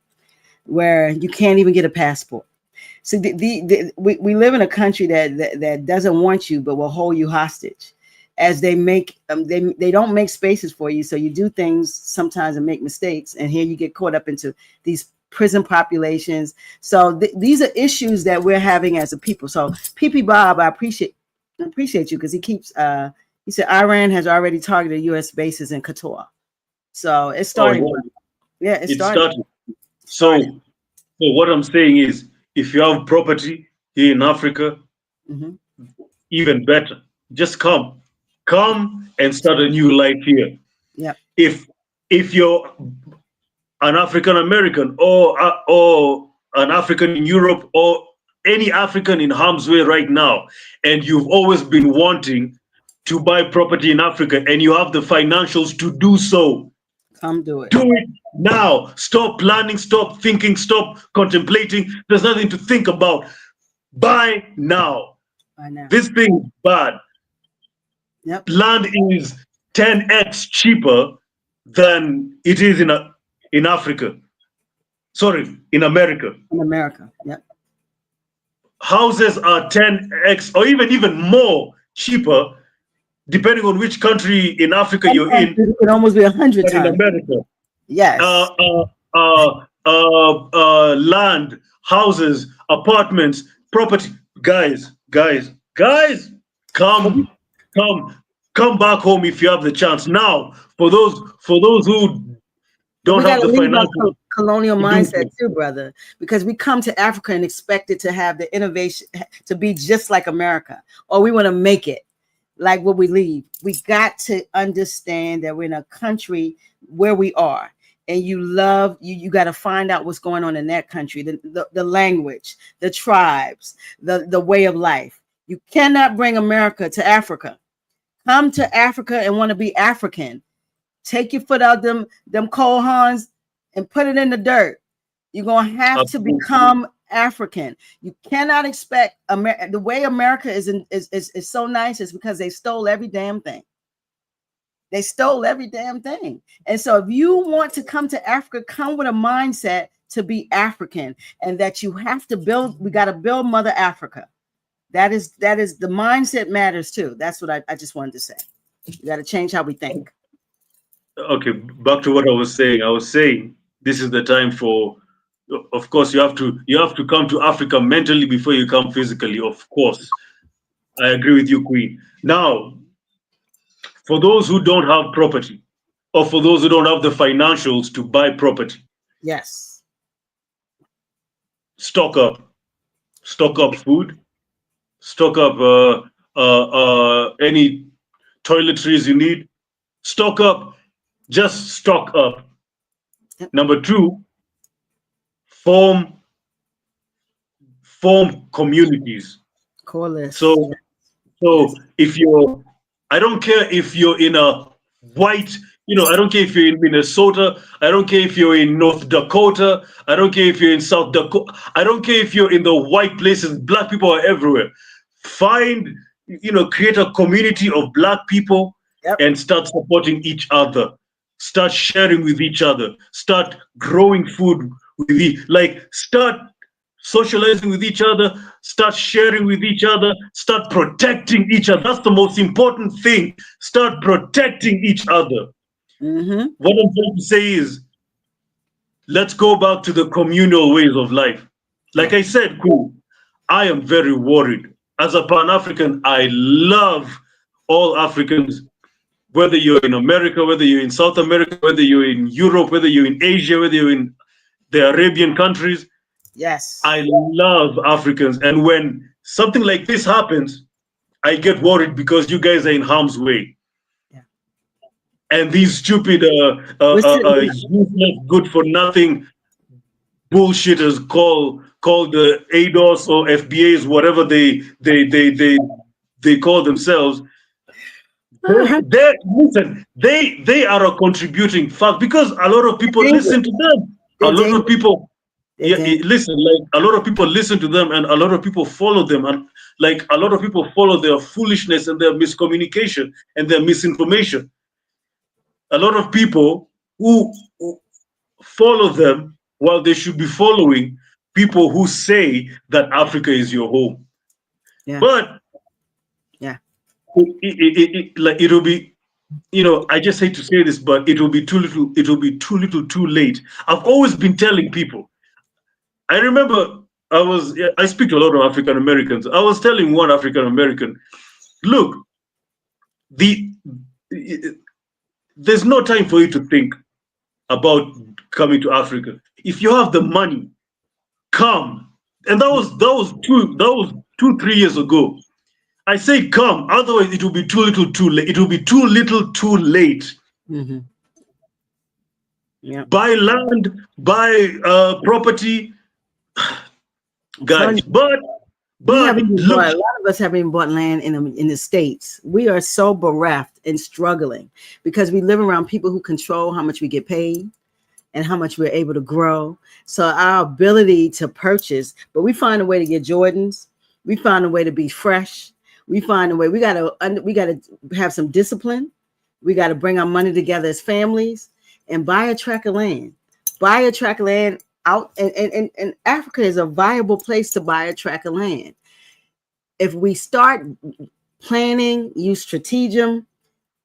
where you can't even get a passport. So we live in a country that doesn't want you, but will hold you hostage as they make they don't make spaces for you. So you do things sometimes and make mistakes. And here you get caught up into these prison populations. So these are issues that we're having as a people. So PP Bob, I appreciate you because he keeps he said Iran has already targeted U.S. bases in Qatar. So it's starting. It's starting. So what I'm saying is, if you have property here in Africa, even better. Just come and start a new life here. Yeah. If you're an African American or an African in Europe or any African in harm's way right now, and you've always been wanting to buy property in Africa and you have the financials to do so, come do it. Do it now. Stop planning, stop thinking, stop contemplating. There's nothing to think about. Buy now. This thing is bad. Yep. Land is 10x cheaper than it is in Africa. Sorry, in America. In America, yep. Houses are 10x or even more cheaper, depending on which country in Africa you're in. It could almost be 100 times. In America. Yes. Land, houses, apartments, property. Guys, come back home if you have the chance. Now, for those who don't have the financial colonial mindset too, brother, because we come to Africa and expect it to have the innovation to be just like America, or we want to make it like what we leave. We got to understand that we're in a country where we are. and you love, you got to find out what's going on in that country, the language, the tribes, the way of life. You cannot bring America to Africa. Come to Africa and want to be African. Take your foot out them coal horns and put it in the dirt. You're going to have to become African. You cannot expect the way America is so nice is because they stole every damn thing. They stole every damn thing. And so if you want to come to Africa, come with a mindset to be African, and that you have to build, we got to build Mother Africa. That is the mindset matters too. That's what I just wanted to say. You got to change how we think. Okay, back to what I was saying. I was saying this is the time for, of course, you have to come to Africa mentally before you come physically. Of course, I agree with you, Queen. Now, for those who don't have property, or for those who don't have the financials to buy property, yes, stock up food, stock up any toiletries you need, stock up, just stock up. Yep. Number two, form communities. Coalesce. So if you're, I don't care if you're in a white, I don't care if you're in Minnesota, I don't care if you're in North Dakota, I don't care if you're in South Dakota, I don't care if you're in the white places, Black people are everywhere. Find, create a community of Black people. Yep. And start supporting each other, start sharing with each other, start growing food start socializing with each other, start sharing with each other, start protecting each other. That's the most important thing. Start protecting each other. Mm-hmm. What I'm trying to say is, let's go back to the communal ways of life. Like I said, cool, I am very worried. As a Pan-African, I love all Africans, whether you're in America, whether you're in South America, whether you're in Europe, whether you're in Asia, whether you're in the Arabian countries. Yes. I love Africans. And when something like this happens, I get worried because you guys are in harm's way. Yeah. And these stupid, useless, good for nothing bullshitters called the ADOS or FBAs, whatever they call themselves. They are a contributing fact because a lot of people listen to them. A lot of people listen, like a lot of people listen to them, and a lot of people follow them, and like a lot of people follow their foolishness and their miscommunication and their misinformation. A lot of people who follow them while they should be following people who say that Africa is your home. Yeah. But it'll be, I just hate to say this, but it will be too little. It will be too little, too late. I've always been telling people. I remember I speak to a lot of African Americans. I was telling one African American, look, there's no time for you to think about coming to Africa. If you have the money, come. And that was 2-3 years ago. I say come, otherwise it will be too little, too late. It will be too little, too late. Mm-hmm. Yeah. Buy land, buy property, guys. But look, a lot of us haven't even bought land in the States. We are so bereft and struggling because we live around people who control how much we get paid and how much we're able to grow. So our ability to purchase, but we find a way to get Jordans. We find a way to be fresh. We find a way. We gotta have some discipline. We got to bring our money together as families and buy a tract of land. Buy a tract of land out, and Africa is a viable place to buy a tract of land. If we start planning, use strategium,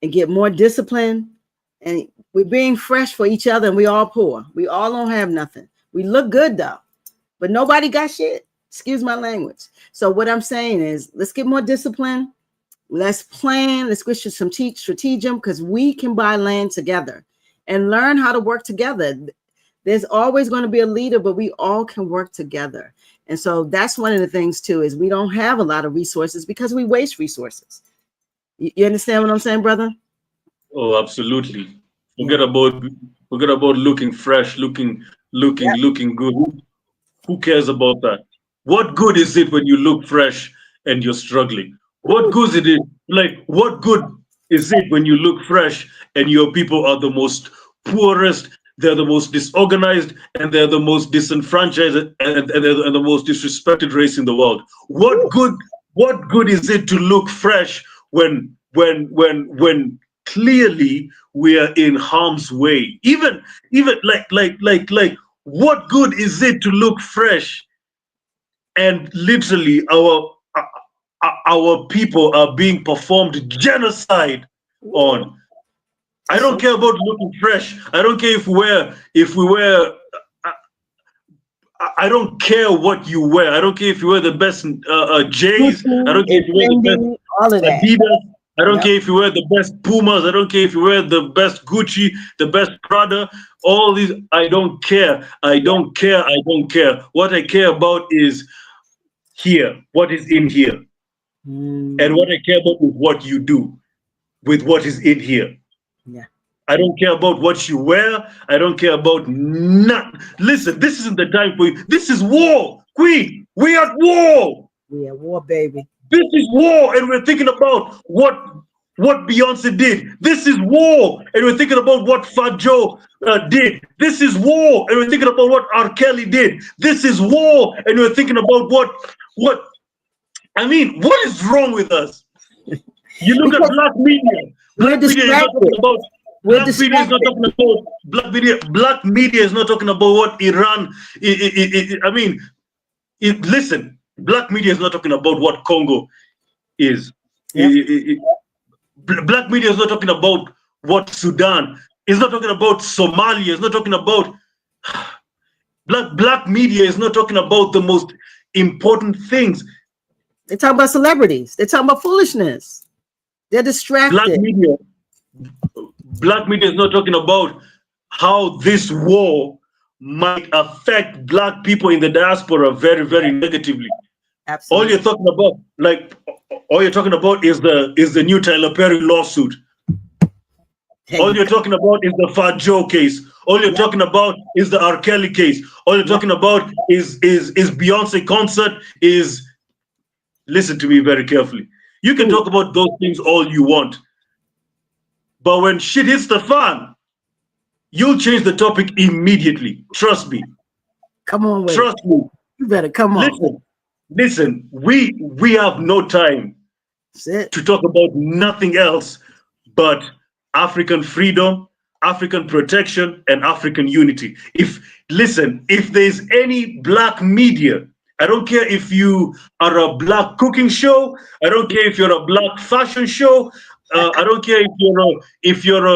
and get more discipline, and we're being fresh for each other, and we all poor. We all don't have nothing. We look good though, but nobody got shit. Excuse my language. So what I'm saying is, let's get more discipline. Let's plan. Let's get some strategium, because we can buy land together and learn how to work together. There's always going to be a leader, but we all can work together. And so that's one of the things too, is we don't have a lot of resources because we waste resources. You understand what I'm saying, brother? Oh, absolutely. Forget about looking fresh, looking good. Who cares about that? What good is it when you look fresh and you're struggling? What good is it? Like, what good is it when you look fresh and your people are the most poorest, they're the most disorganized, and they're the most disenfranchised, and they're the most disrespected race in the world? What good is it to look fresh when clearly we are in harm's way? Even like what good is it to look fresh and literally our people are being performed genocide on? I don't care about looking fresh. I don't care if we wear I don't care what you wear. I don't care if you wear the best J's. I don't care if you wear the best all of that. Adidas. I don't Yep. care if you wear the best Pumas. I don't care if you wear the best Gucci, the best Prada. All these, I don't care. I don't care. I don't care. What I care about is here. What is in here, and what I care about is what you do with what is in here. Yeah. I don't care about what you wear. I don't care about none. Listen, this isn't the time for you. This is war, Queen. We are at war. We at war, baby. This is war, and we're thinking about what Beyonce did. This is war, and we're thinking about what Fat Joe did. This is war, and we're thinking about what R. Kelly did. This is war, and we're thinking about what. I mean, what is wrong with us? You look at black media. Black media is not talking about. Black media is not talking about black media. Black media is not talking about what Iran. I mean, listen. Black media is not talking about what Congo is. Yeah. Black media is not talking about what Sudan. It's not talking about Somalia. It's not talking about black media is not talking about the most important things. They talk about celebrities. They talk about foolishness. They're distracted. Black media is not talking about how this war might affect black people in the diaspora very, very negatively. Absolutely. All you're talking about is the new Tyler Perry lawsuit. All you're talking about is the Fat Joe case. All you're talking about is the R. Kelly case. All you're talking about is Beyonce concert. Listen to me very carefully. You can talk about those things all you want, but when shit hits the fan, you'll change the topic immediately. Trust me. Come on, with Trust me. You better come on. Listen. We have no time to talk about nothing else but African freedom, African protection, and African unity. If there's any black media, I don't care if you are a black cooking show, I don't care if you're a black fashion show, I don't care if you're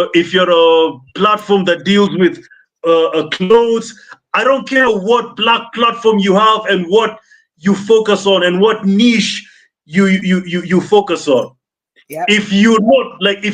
a platform that deals with clothes. I don't care what black platform you have and what you focus on and what niche you focus on. Yep. If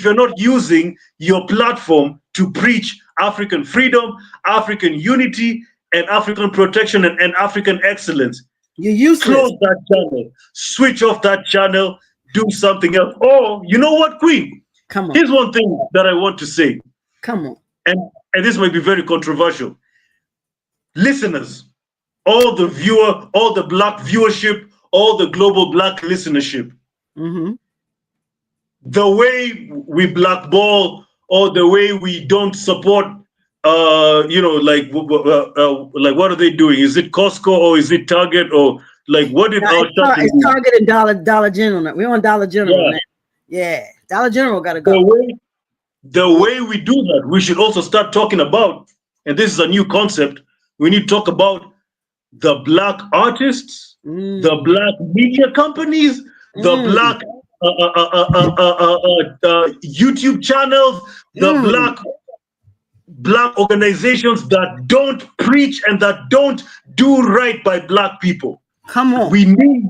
you're not using your platform to preach African freedom, African unity, and African protection and African excellence, you're useless. Close that channel, switch off that channel, do something else. Or you know what, Queen? Come on. Here's one thing that I want to say. Come on. And this might be very controversial. Listeners, all the black viewership, all the global black listenership. Mm-hmm. The way we blackball or the way we don't support, like what are they doing? Is it Costco or is it Target or like what did our it's Target and Dollar General? We're on Dollar General now. Yeah, Dollar General got to go. The way we do that, we should also start talking about, and this is a new concept. We need to talk about the black artists, the black media companies, the black YouTube channels, the black organizations that don't preach and that don't do right by black people. Come on. We need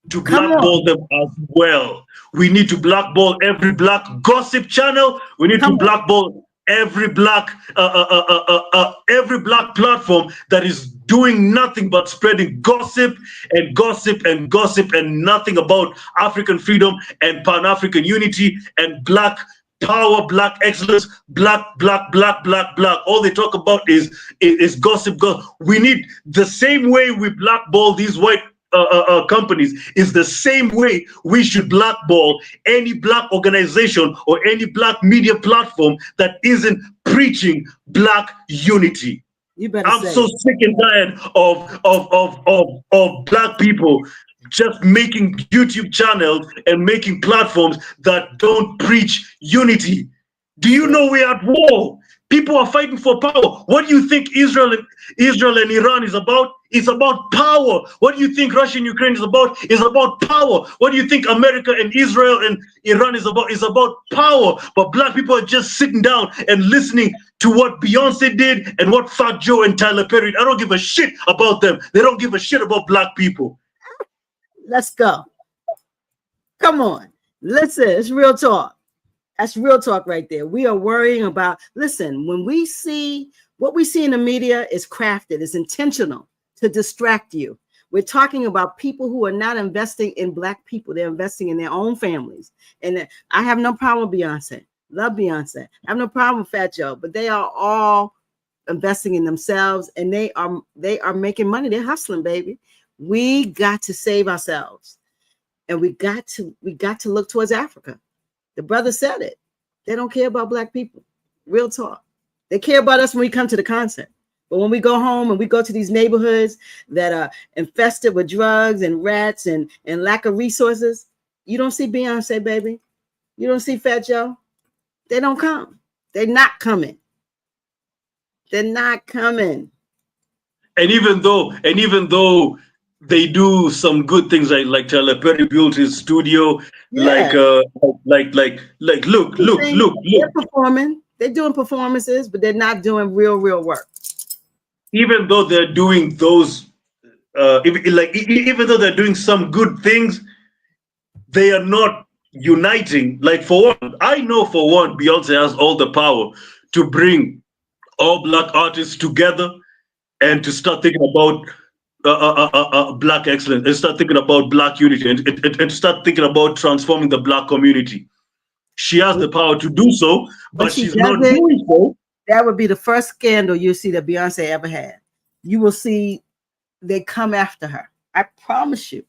to blackball them as well. We need to blackball every black gossip channel. We need to blackball every black platform that is doing nothing but spreading gossip and gossip and gossip and nothing about African freedom and Pan-African unity and black power, black excellence, black. All they talk about is gossip. We need the same way we blackball these white companies is the same way we should blackball any black organization or any black media platform that isn't preaching black unity. You better I'm say so it. sick and tired of black people just making YouTube channels and making platforms that don't preach unity. Do you know we're at war? People are fighting for power. What do you think Israel and Iran is about? It's about power. What do you think Russia and Ukraine is about? It's about power. What do you think America and Israel and Iran is about? It's about power. But black people are just sitting down and listening to what Beyonce did and what Fat Joe and Tyler Perry. I don't give a shit about them. They don't give a shit about black people. Let's go. Come on. Listen, it's real talk. That's real talk right there. We are worrying about, listen, when we see what we see in the media is crafted, it's intentional to distract you. We're talking about people who are not investing in black people. They're investing in their own families. And I have no problem with Beyonce. Love Beyonce. I have no problem with Fat Joe, but they are all investing in themselves and they are making money. They're hustling, baby. We got to save ourselves. And we got to look towards Africa. The brother said it. They don't care about black people. Real talk. They care about us when we come to the concert. But when we go home and we go to these neighborhoods that are infested with drugs and rats and lack of resources, you don't see Beyonce, baby. You don't see Fat Joe. They don't come. They're not coming. They're not coming. And even though they do some good things like Tyler Perry built his studio, Yeah. look. They're performing. They're doing performances, but they're not doing real work. Even though they're doing those, even though they're doing some good things, they are not uniting. Like for one, I know for one, Beyonce has all the power to bring all black artists together and to start thinking about black excellence and start thinking about black unity and start thinking about transforming the black community. She has the power to do so, but she's not doing so. That would be the first scandal you see that Beyonce ever had. You will see they come after her. I promise you.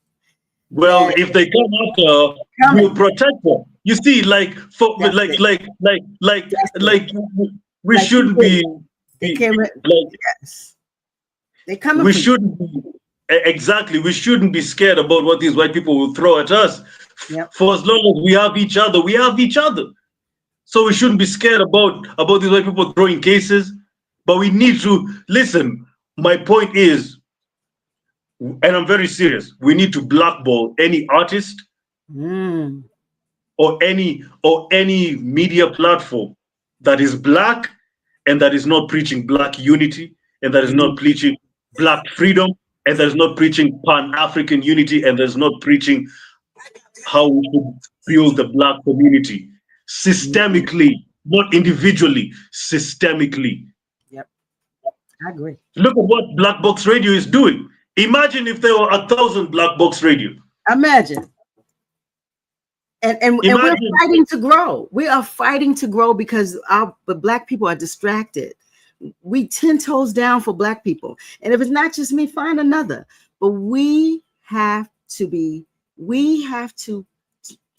Well, if they come after her, we'll protect her. You see, we shouldn't be. They come. We shouldn't be exactly. We shouldn't be scared about what these white people will throw at us. Yep. For as long as we have each other, we have each other. So we shouldn't be scared about these white people throwing cases. But we need to listen. My point is, and I'm very serious, we need to blackball any artist or any media platform that is black and that is not preaching black unity and that is not preaching black freedom and that is not preaching Pan-African unity and that is not preaching how we should build the black community systemically, not individually, systemically. Yep, I agree. Look at what Black Box Radio is doing. Imagine if there were 1,000 Black Box Radio. Imagine. And we're fighting to grow. We are fighting to grow because the black people are distracted. We 10 toes down for black people. And if it's not just me, find another. But we have to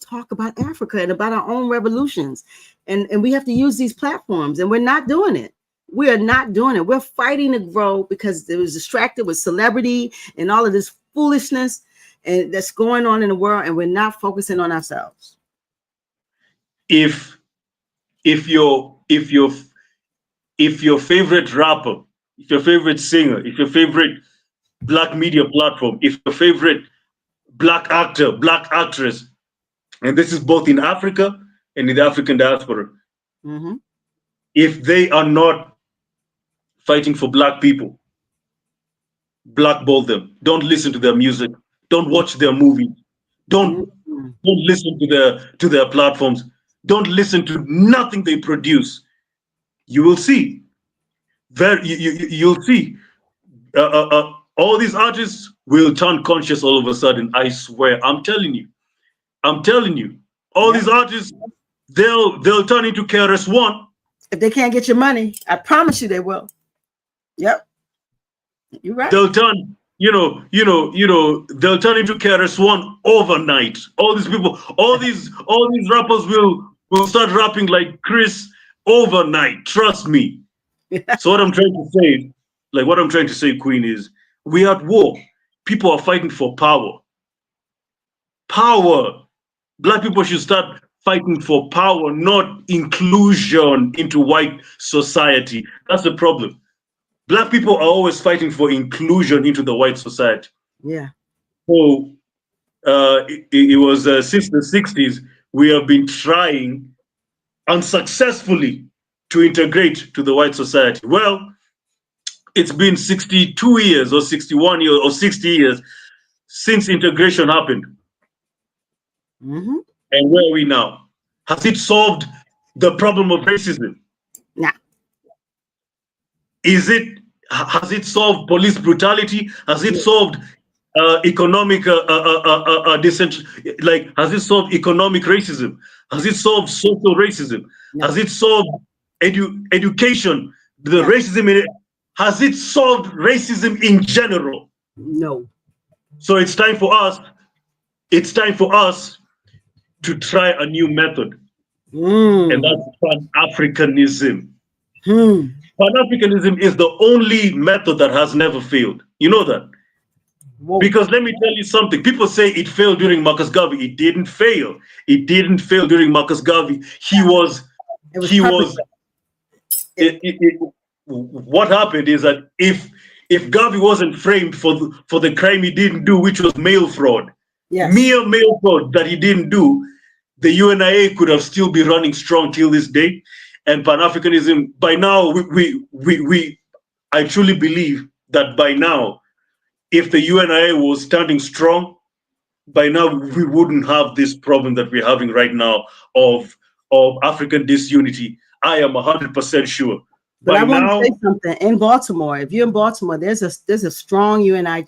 talk about Africa and about our own revolutions. And we have to use these platforms. And we're not doing it. We are not doing it. We're fighting to grow because it was distracted with celebrity and all of this foolishness and that's going on in the world, and we're not focusing on ourselves. If your favorite rapper, if your favorite singer, if your favorite black media platform, if your favorite black actor, black actress, and this is both in Africa and in the African diaspora, if they are not fighting for black people, blackball them. Don't listen to their music. Don't watch their movies. Don't listen to their platforms. Don't listen to nothing they produce. You will see. You'll see. All these artists will turn conscious all of a sudden. I swear. I'm telling you. All these artists they'll turn into KRS-One. If they can't get your money, I promise you they will. Yep. You're right. They'll turn, they'll turn into KRS-One overnight. All these people, all these rappers will start rapping like Chris overnight. Trust me. So what I'm trying to say, Queen, is we are at war. People are fighting for power. Power. Black people should start fighting for power, not inclusion into white society. That's the problem. Black people are always fighting for inclusion into the white society. Yeah. So it was since the 60s, we have been trying unsuccessfully to integrate to the white society. Well, it's been 62 years or 61 years or 60 years since integration happened. Mm-hmm. And where are we now? Has it solved the problem of racism? Nah. Has it solved police brutality? Has it solved economic has it solved economic racism? Has it solved social racism? No. Has it solved education, the racism in it? Has it solved racism in general? No. So it's time for us to try a new method. And that's Pan-Africanism. Pan-Africanism is the only method that has never failed. You know that? Whoa. Because let me tell you something. People say it failed during Marcus Garvey. It didn't fail. It didn't fail during Marcus Garvey. What happened is that if Garvey wasn't framed for the crime he didn't do, which was mail fraud, mere mail fraud that he didn't do, the UNIA could have still be running strong till this day. And Pan-Africanism, by now, I truly believe that by now, if the UNIA was standing strong, by now we wouldn't have this problem that we're having right now of African disunity. I am 100% sure. But I want to say something. In Baltimore, if you're in Baltimore, there's a strong UNIA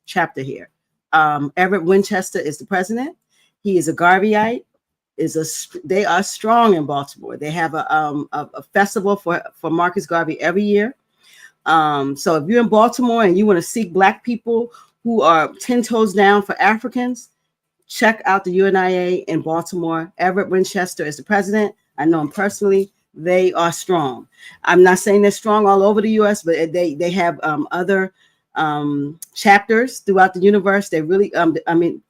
chapter here. Everett Winchester is the president. He is a Garveyite. They are strong in Baltimore. They have a festival for Marcus Garvey every year. So if you're in Baltimore and you want to seek Black people who are 10 toes down for Africans, check out the UNIA in Baltimore. Everett Winchester is the president. I know him personally. They are strong. I'm not saying they're strong all over the U.S., but they have other chapters throughout the universe. They really,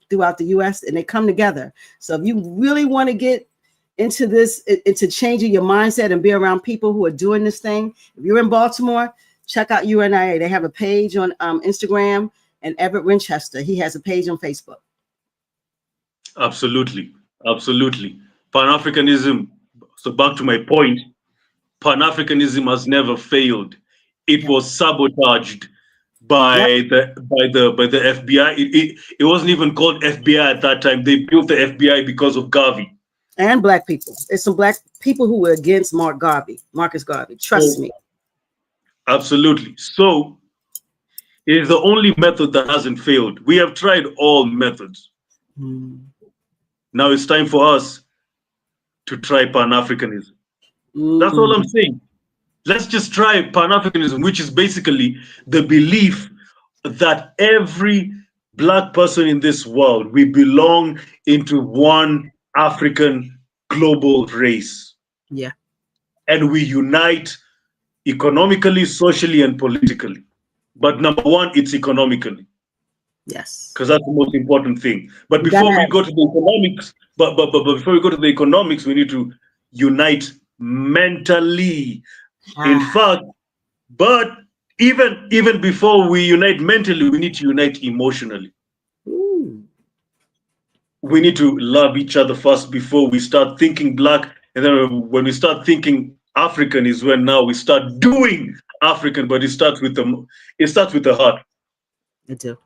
throughout the U.S., and they come together. So if you really want to get into this, into changing your mindset and be around people who are doing this thing, if you're in Baltimore, check out UNIA. They have a page on Instagram, and Everett Winchester, he has a page on Facebook. Absolutely. Pan-Africanism. So back to my point, Pan-Africanism has never failed. It was sabotaged by the FBI. It wasn't even called FBI at that time. They built the FBI because of Garvey. And Black people. It's some Black people who were against Marcus Garvey. Trust me. Absolutely. So it is the only method that hasn't failed. We have tried all methods. Now it's time for us to try Pan-Africanism. That's all I'm saying. Let's just try Pan-Africanism, which is basically the belief that every Black person in this world, we belong into one African global race. Yeah. And we unite economically, socially, and politically. But number one, it's economically. Yes. Because that's the most important thing. But before we go to the economics, but before we go to the economics, we need to unite mentally. In fact, but even before we unite mentally, we need to unite emotionally. We need to love each other first before we start thinking Black. And then when we start thinking African is when now we start doing African, but it starts with the heart. It do.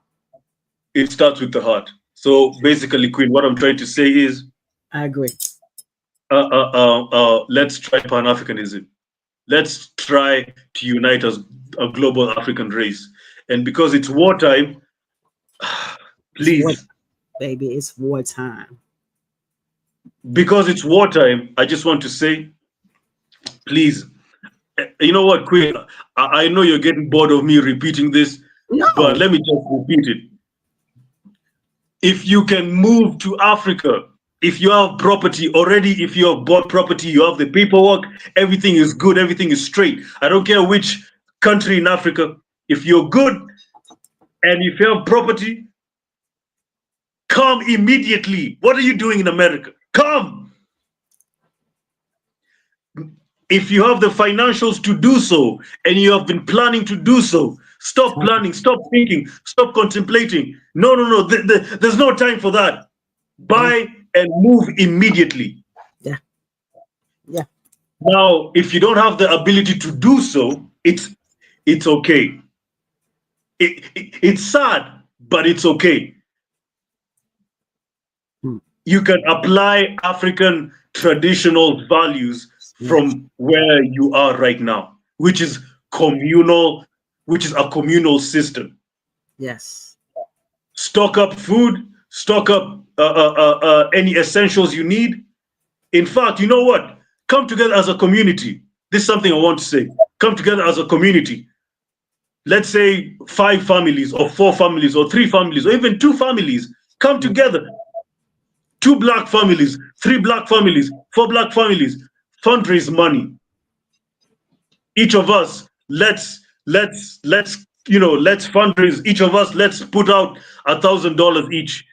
It starts with the heart. So basically, Queen, what I'm trying to say is, I agree. Let's try Pan-Africanism. Let's try to unite as a global African race. And because it's wartime, please. Baby, it's wartime. because it's wartime, I just want to say, please, you know what, Queen? I know you're getting bored of me repeating this, but No, let me just repeat it. If you can move to Africa, if you have property already, if you have bought property, you have the paperwork, everything is good, everything is straight. I don't care which country in Africa. If you're good and if you have property, come immediately. What are you doing in America? Come. If you have the financials to do so and you have been planning to do so, stop planning, stop thinking, stop contemplating. No, no, no. There's no time for that. yeah, Buy and move immediately. yeah, yeah. Now, if you don't have the ability to do so, it's okay. It's sad, but it's okay. Hmm. You can apply African traditional values Yes, from where you are right now, which is communal, which is a communal system. yes, Stock up food, stock up any essentials you need. In fact, you know what? Come together as a community. This is something I want to say. Come together as a community. Let's say 5 families, or 4 families, or 3 families, or even 2 families. Come yeah, together. 2 black families, 3 black families, 4 black families. Fundraise money. Each of us, let's fundraise. Each of us, let's put out $1,000 each,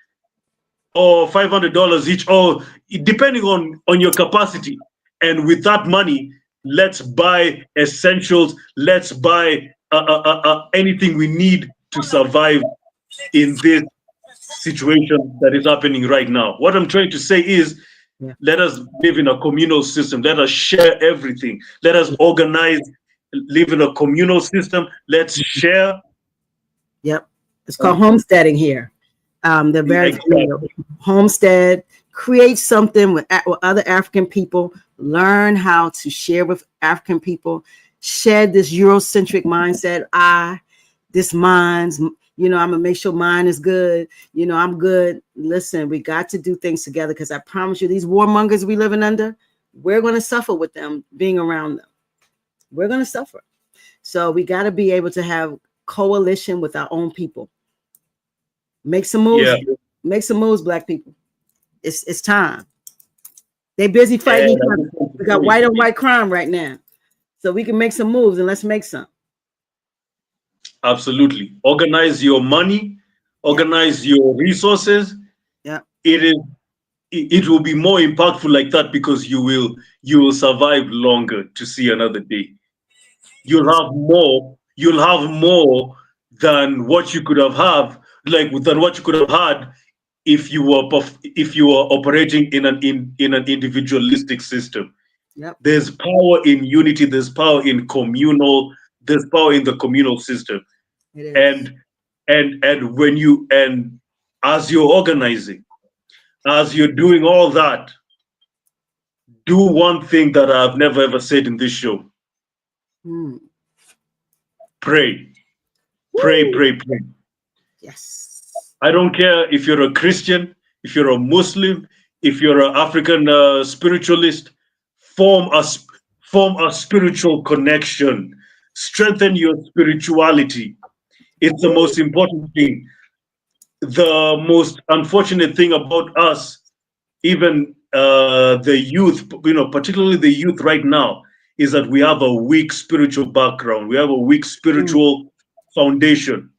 or $500 each, or depending on your capacity. And with that money, let's buy essentials. Let's buy anything we need to survive in this situation that is happening right now. What I'm trying to say is, yeah, let us live in a communal system. Let us share everything. Let us organize, live in a communal system. Let's share. yep. It's called homesteading here. They're very familiar. Exactly. Homestead, create something with other African people, learn how to share with African people, shed this Eurocentric mindset. This mine's, I'm gonna make sure mine is good. I'm good. Listen, we got to do things together, because I promise you, these warmongers we living under, we're gonna suffer with them being around them. We're gonna suffer. So we got to be able to have coalition with our own people. Make some moves. Yeah. Make some moves, black people. It's time. They busy fighting And each I other. just want to We got say, white on white crime right now. So we can make some moves, and let's make some. absolutely. Organize your money, Yeah. organize your resources. Yeah. It is it will be more impactful like that, because you will survive longer to see another day. Yes. You'll have more than what you could than what you could have had if you were operating in an individualistic system. Yep. There's power in unity, there's power in the communal system. It is. And when you and as you're organizing, as you're doing all that, do one thing that I've never ever said in this show. Hmm. Pray. Pray, Woo. pray, pray. Yes. I don't care if you're a Christian, if you're a Muslim, if you're an African spiritualist. Form a form a spiritual connection. Strengthen your spirituality. It's the Woo. most important thing. The most unfortunate thing about us, even the youth, particularly the youth right now, is that we have a weak spiritual background. We have a weak Mm. spiritual foundation.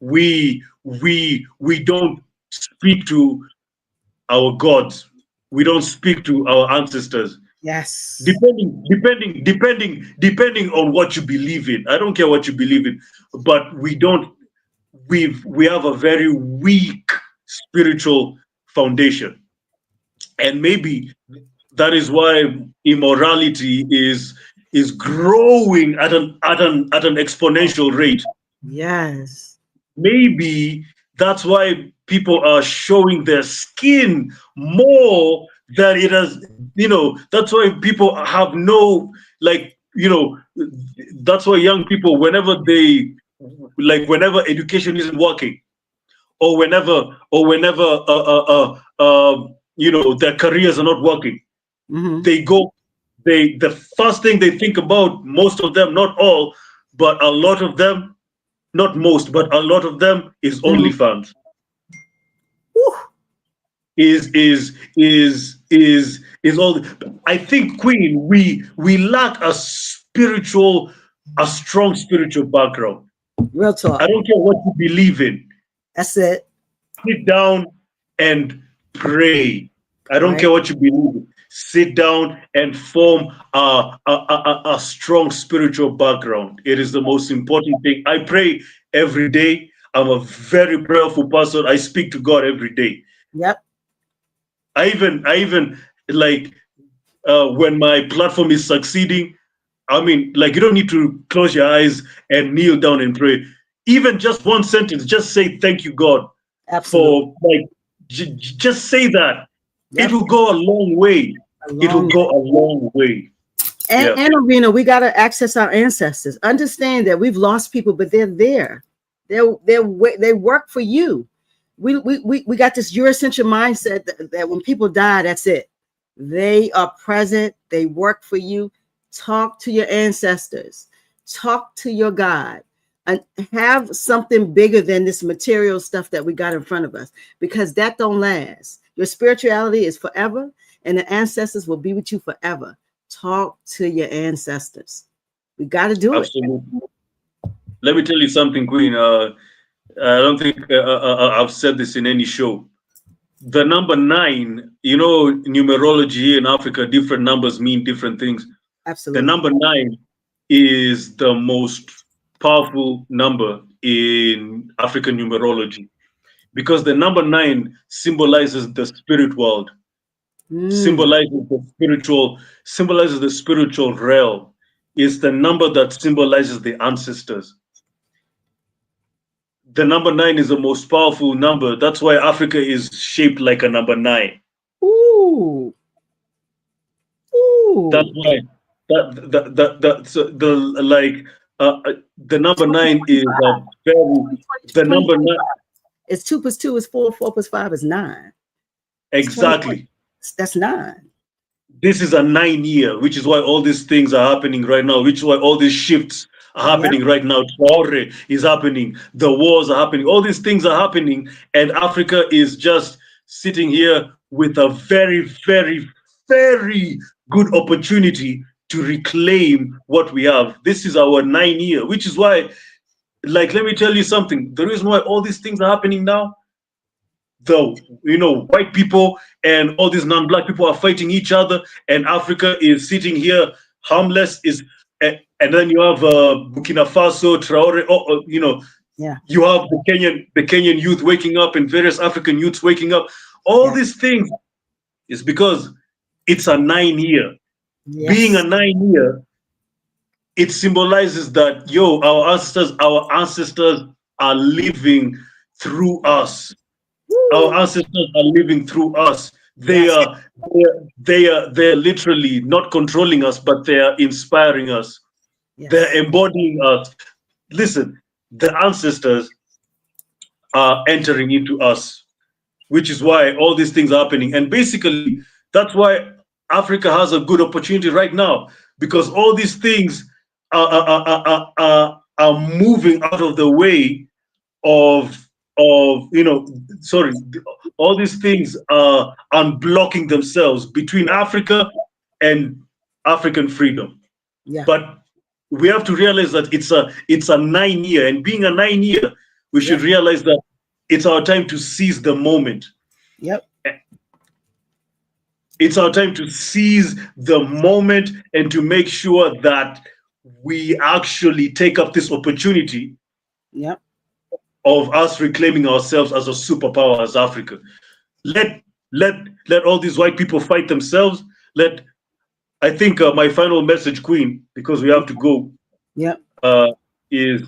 We don't speak to our gods. We don't speak to our ancestors. Yes. Depending on what you believe in. I don't care what you believe in, but we have a very weak spiritual foundation. And maybe that is why immorality is growing at an exponential rate. Yes. Maybe that's why people are showing their skin more than it has. That's why people have no, like, that's why young people, whenever education isn't working, or whenever their careers are not working. Mm-hmm. The first thing they think about, most of them, not all, but a lot of them, not most, but a lot of them, is Mm-hmm. OnlyFans. Whew. Is all. I think, Queen, we lack a strong spiritual background. Real talk. I don't care what you believe in. That's it. Sit down and pray. I don't Right. care what you believe in. Sit down and form a strong spiritual background. It is the most important thing. I pray every day. I'm a very prayerful person. I speak to God every day. Yep. I even like when my platform is succeeding. I mean, like, you don't need to close your eyes and kneel down and pray. Even just one sentence, just say thank you, God, Absolutely. for like just say that. It Yep. will go a long way. A It will long go a long way. Yeah. and Orina, we got to access our ancestors. Understand that we've lost people, but they're there. They work for you. We got this Eurocentric mindset that when people die, that's it. They are present. They work for you. Talk to your ancestors. Talk to your God, and have something bigger than this material stuff that we got in front of us, because that don't last. Your spirituality is forever, and the ancestors will be with you forever. Talk to your ancestors. We got to do it. Absolutely. Let me tell you something, Queen. I don't think I've said this in any show. The number 9, numerology in Africa, different numbers mean different things. The Absolutely. number 9 is the most powerful number in African numerology, because the number 9 symbolizes the spirit world, Mm, symbolizes the spiritual realm. It's the number that symbolizes the ancestors. The number 9 is the most powerful number. That's why Africa is shaped like a number 9. ooh, That's ooh. why the number 9 is a very, the 20, number 9. it's 2 plus 2 is 4, 4 plus 5 is 9. It's 20. Exactly. That's 9. This is a 9 year, which is why all these things are happening right now, which is why all these shifts are Yep. happening right now. Traore is happening, the wars are happening, all these things are happening, and Africa is just sitting here with a very, very, very good opportunity to reclaim what we have. This is our 9 year, which is why, like, let me tell you something. The reason why all these things are happening now, the white people and all these non-black people are fighting each other, and Africa is sitting here harmless. And then you have Burkina Faso, Traore. Yeah. You have the Kenyan youth waking up, and various African youths waking up. All Yeah. these things is because it's a 9 year. Being a Yes. 9 year, it symbolizes that our ancestors are living through us. Our Woo. ancestors are living through us. They Yes. are they're literally not controlling us, but they are inspiring us. They're Yes. embodying us. Listen, the ancestors are entering into us, which is why all these things are happening. And basically, that's why Africa has a good opportunity right now, because all these things are moving out of the way of sorry, all these things are unblocking themselves between Africa and African freedom. Yeah. But we have to realize that it's a 9 year, and being a 9 year, we should Yep. realize that it's our time to seize the moment. Yep. It's our time to seize the moment and to make sure that we actually take up this opportunity Yep. of us reclaiming ourselves as a superpower as Africa. Let let let all these white people fight themselves. I think my final message, Queen, because we have to go, Yep. is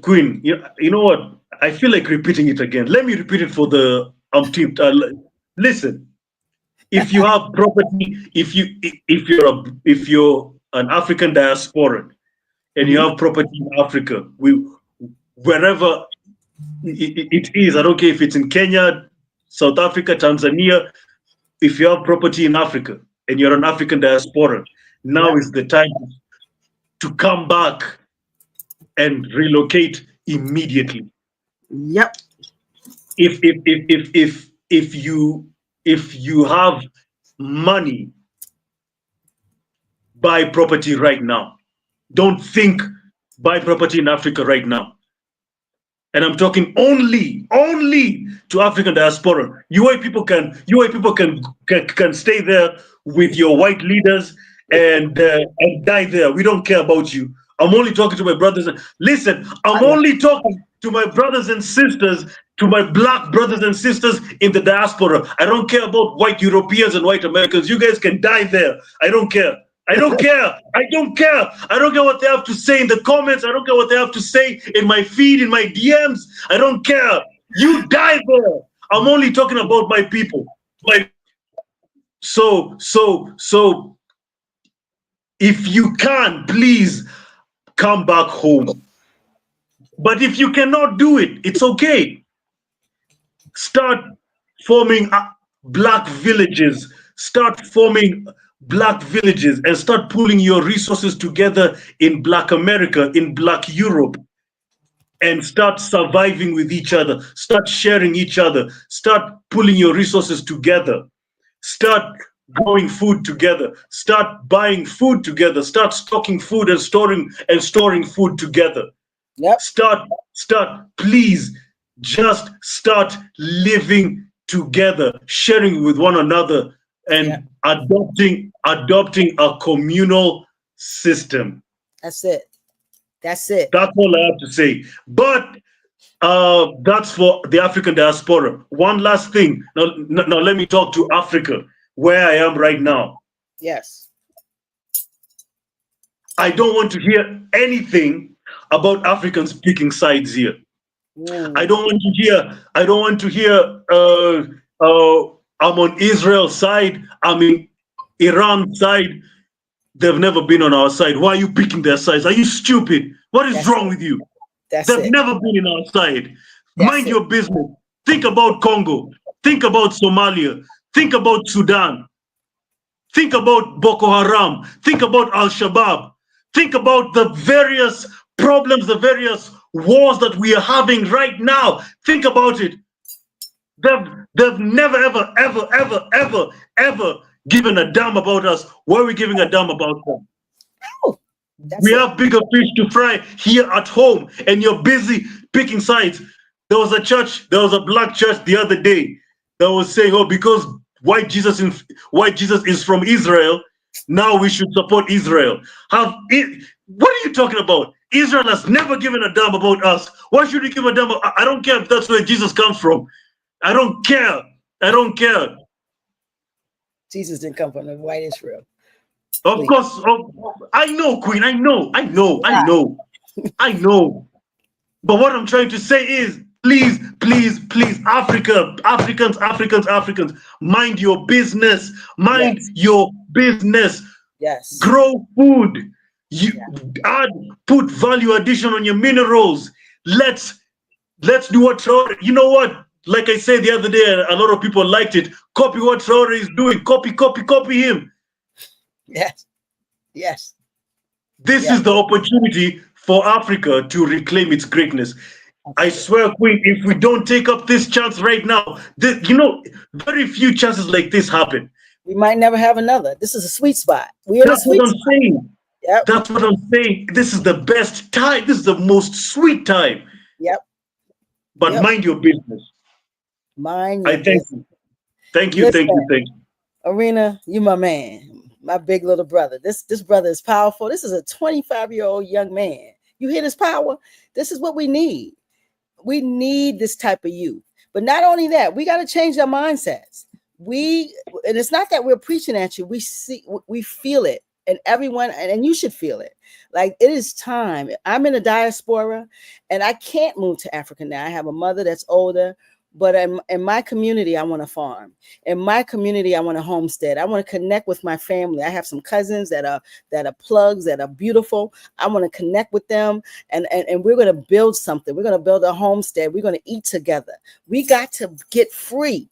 Queen. You know what? I feel like repeating it again. Let me repeat it for the umpteenth. Listen, if you have property, if you're an African diasporan and you Mhm. have property in Africa, wherever It is. I don't care if it's in Kenya, South Africa, Tanzania. If you have property in Africa and you're an African diaspora, now Yep. is the time to come back and relocate immediately. Yep. If you have money, buy property right now. Don't think buy property in Africa right now. And I'm talking only to African diaspora. You white people can stay there with your white leaders and die there. We don't care about you. I'm only talking to my brothers. Listen, I'm only talking to my brothers and sisters, to my black brothers and sisters in the diaspora. I don't care about white Europeans and white Americans. You guys can die there. I don't care. I don't care. I don't care. I don't care what they have to say in the comments. I don't care what they have to say in my feed, in my DMs. I don't care. You die there. I'm only talking about my people. So if you can, please come back home. But if you cannot do it, it's okay. Start forming black villages. Start forming black villages and start pulling your resources together in Black America, in Black Europe, and start surviving with each other. Start sharing each other. Start pulling your resources together. Start growing food together. Start buying food together. Start stocking food and storing food together. Yep. Start, please just start living together, sharing with one another, and adopting a communal system. That's it. That's it. That's all I have to say. But that's for the African diaspora. One last thing. Now let me talk to Africa, where I am right now. Yes. I don't want to hear anything about Africans picking sides here. I don't want to hear I'm on Israel's side, I'm in Iran's side. They've never been on our side. Why are you picking their sides? Are you stupid? What is wrong with you? They've never been in our side. Mind your business. Think about Congo. Think about Somalia. Think about Sudan. Think about Boko Haram. Think about Al-Shabaab. Think about the various problems, the various wars that we are having right now. Think about it. They've never, ever given a damn about us. Why are we giving a damn about them? We have bigger fish to fry here at home, and you're busy picking sides. There was a black church the other day that was saying, "Oh, because white Jesus is from Israel, now we should support Israel." What are you talking about? Israel has never given a damn about us. Why should we give a damn? I don't care if that's where Jesus comes from. I don't care. I don't care. Jesus didn't come from the white Israel. Of course, I know, Queen. I know. But what I'm trying to say is, please, Africans, mind your business. Mind your business. Yes. Grow food. Put value addition on your minerals. Let's do what Traore. You know what? Like I said the other day, a lot of people liked it. Copy what Traore is doing. Copy him. Yes. This is the opportunity for Africa to reclaim its greatness. I swear, Queen, if we don't take up this chance right now, very few chances like this happen. We might never have another. This is a sweet spot. That's what I'm saying. Yep. That's what I'm saying. This is the best time. This is the most sweet time. Yep. But mind your business. Mind your business. Thank you. Orina, you my man, my big little brother. This brother is powerful. This is a 25-year-old young man. You hear this power? This is what we need. We need this type of youth. But not only that, we got to change our mindsets. And it's not that we're preaching at you. We feel it. And everyone, and you should feel it. Like, it is time. I'm in a diaspora and I can't move to Africa now. I have a mother that's older. But in my community, I want to farm. In my community, I want to homestead. I want to connect with my family. I have some cousins that are plugs, that are beautiful. I want to connect with them, and we're going to build something. We're going to build a homestead. We're going to eat together. We got to get free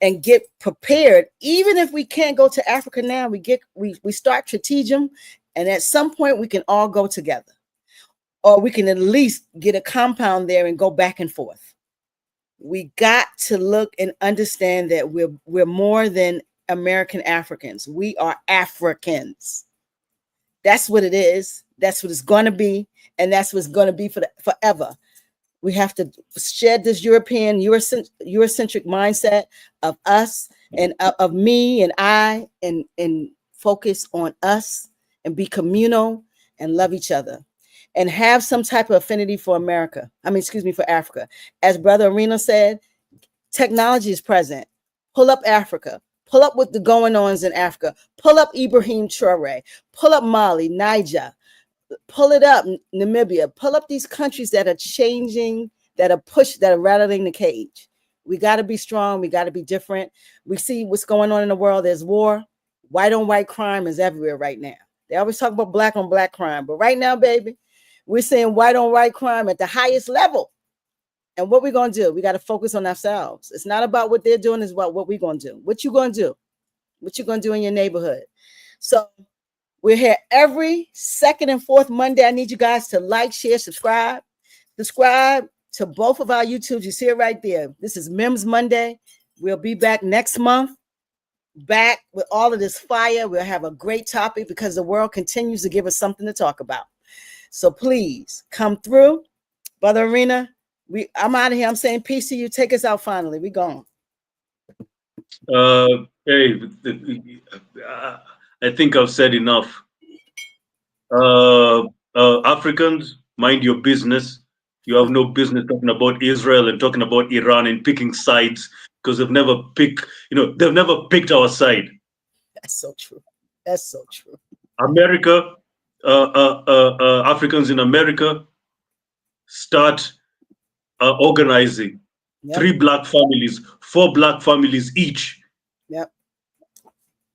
and get prepared. Even if we can't go to Africa now, we start strategem, and at some point we can all go together, or we can at least get a compound there and go back and forth. We got to look and understand that we're more than American Africans. We are Africans. That's what it is. That's what it's going to be, and that's what's going to be forever. We have to shed this European, Eurocentric mindset of us and of me and I, and focus on us and be communal and love each other, and have some type of affinity for America. For Africa. As Brother Orina said, technology is present. Pull up Africa. Pull up what the going ons in Africa. Pull up Ibrahim Traore. Pull up Mali, Niger. Pull it up Namibia. Pull up these countries that are changing, that are rattling the cage. We got to be strong. We got to be different. We see what's going on in the world. There's war. White on white crime is everywhere right now. They always talk about black on black crime, but right now, baby, we're seeing white on white crime at the highest level. And what we're going to do, we got to focus on ourselves. It's not about what they're doing, it's about what we're going to do. What you going to do? What you going to do in your neighborhood? So we're here every second and fourth Monday. I need you guys to like, share, subscribe. Subscribe to both of our YouTubes. You see it right there. This is Mims Monday. We'll be back next month, back with all of this fire. We'll have a great topic because the world continues to give us something to talk about. So please come through. Brother Orina, I'm out of here. I'm saying peace to you. Take us out finally. We gone. Hey, I think I've said enough. Africans, mind your business. You have no business talking about Israel and talking about Iran and picking sides, because they've never picked our side. That's so true. That's so true. America, Africans in America, start organizing. Yep. 3 black families, 4 black families each. Yep.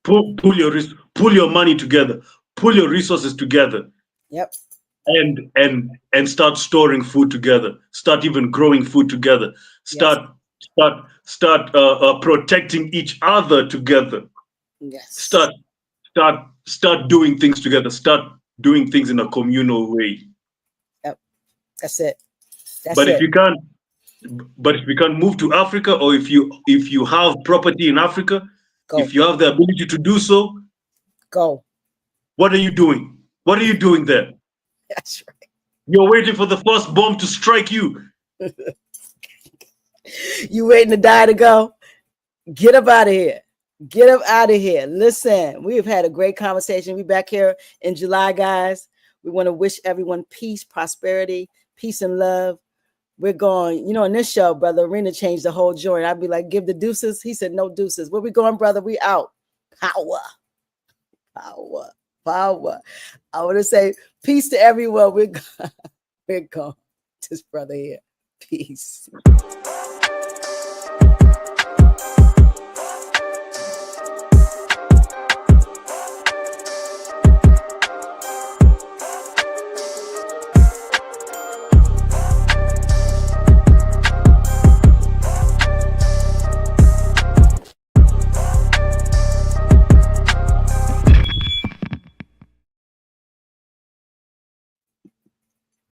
Pull your money together, pull your resources together. Yep. And start storing food together. Start even growing food together. Start protecting each other together. Yes. Start doing things together. Start doing things in a communal way. Yep. That's it. If you can't move to Africa, or if you have property in Africa, go. If you have the ability to do so, go. What are you doing? What are you doing there? That's right. You're waiting for the first bomb to strike you. You waiting to die to go? Get up out of here. Get up out of here. Listen, we have had a great conversation. We're back here in July, guys. We want to wish everyone peace, prosperity, peace and love. We're going, in this show, Brother Orina changed the whole joint. I'd be like, give the deuces. He said, no deuces. Where we going, brother? We out. Power. I want to say peace to everyone. We're gone. This brother here. Peace.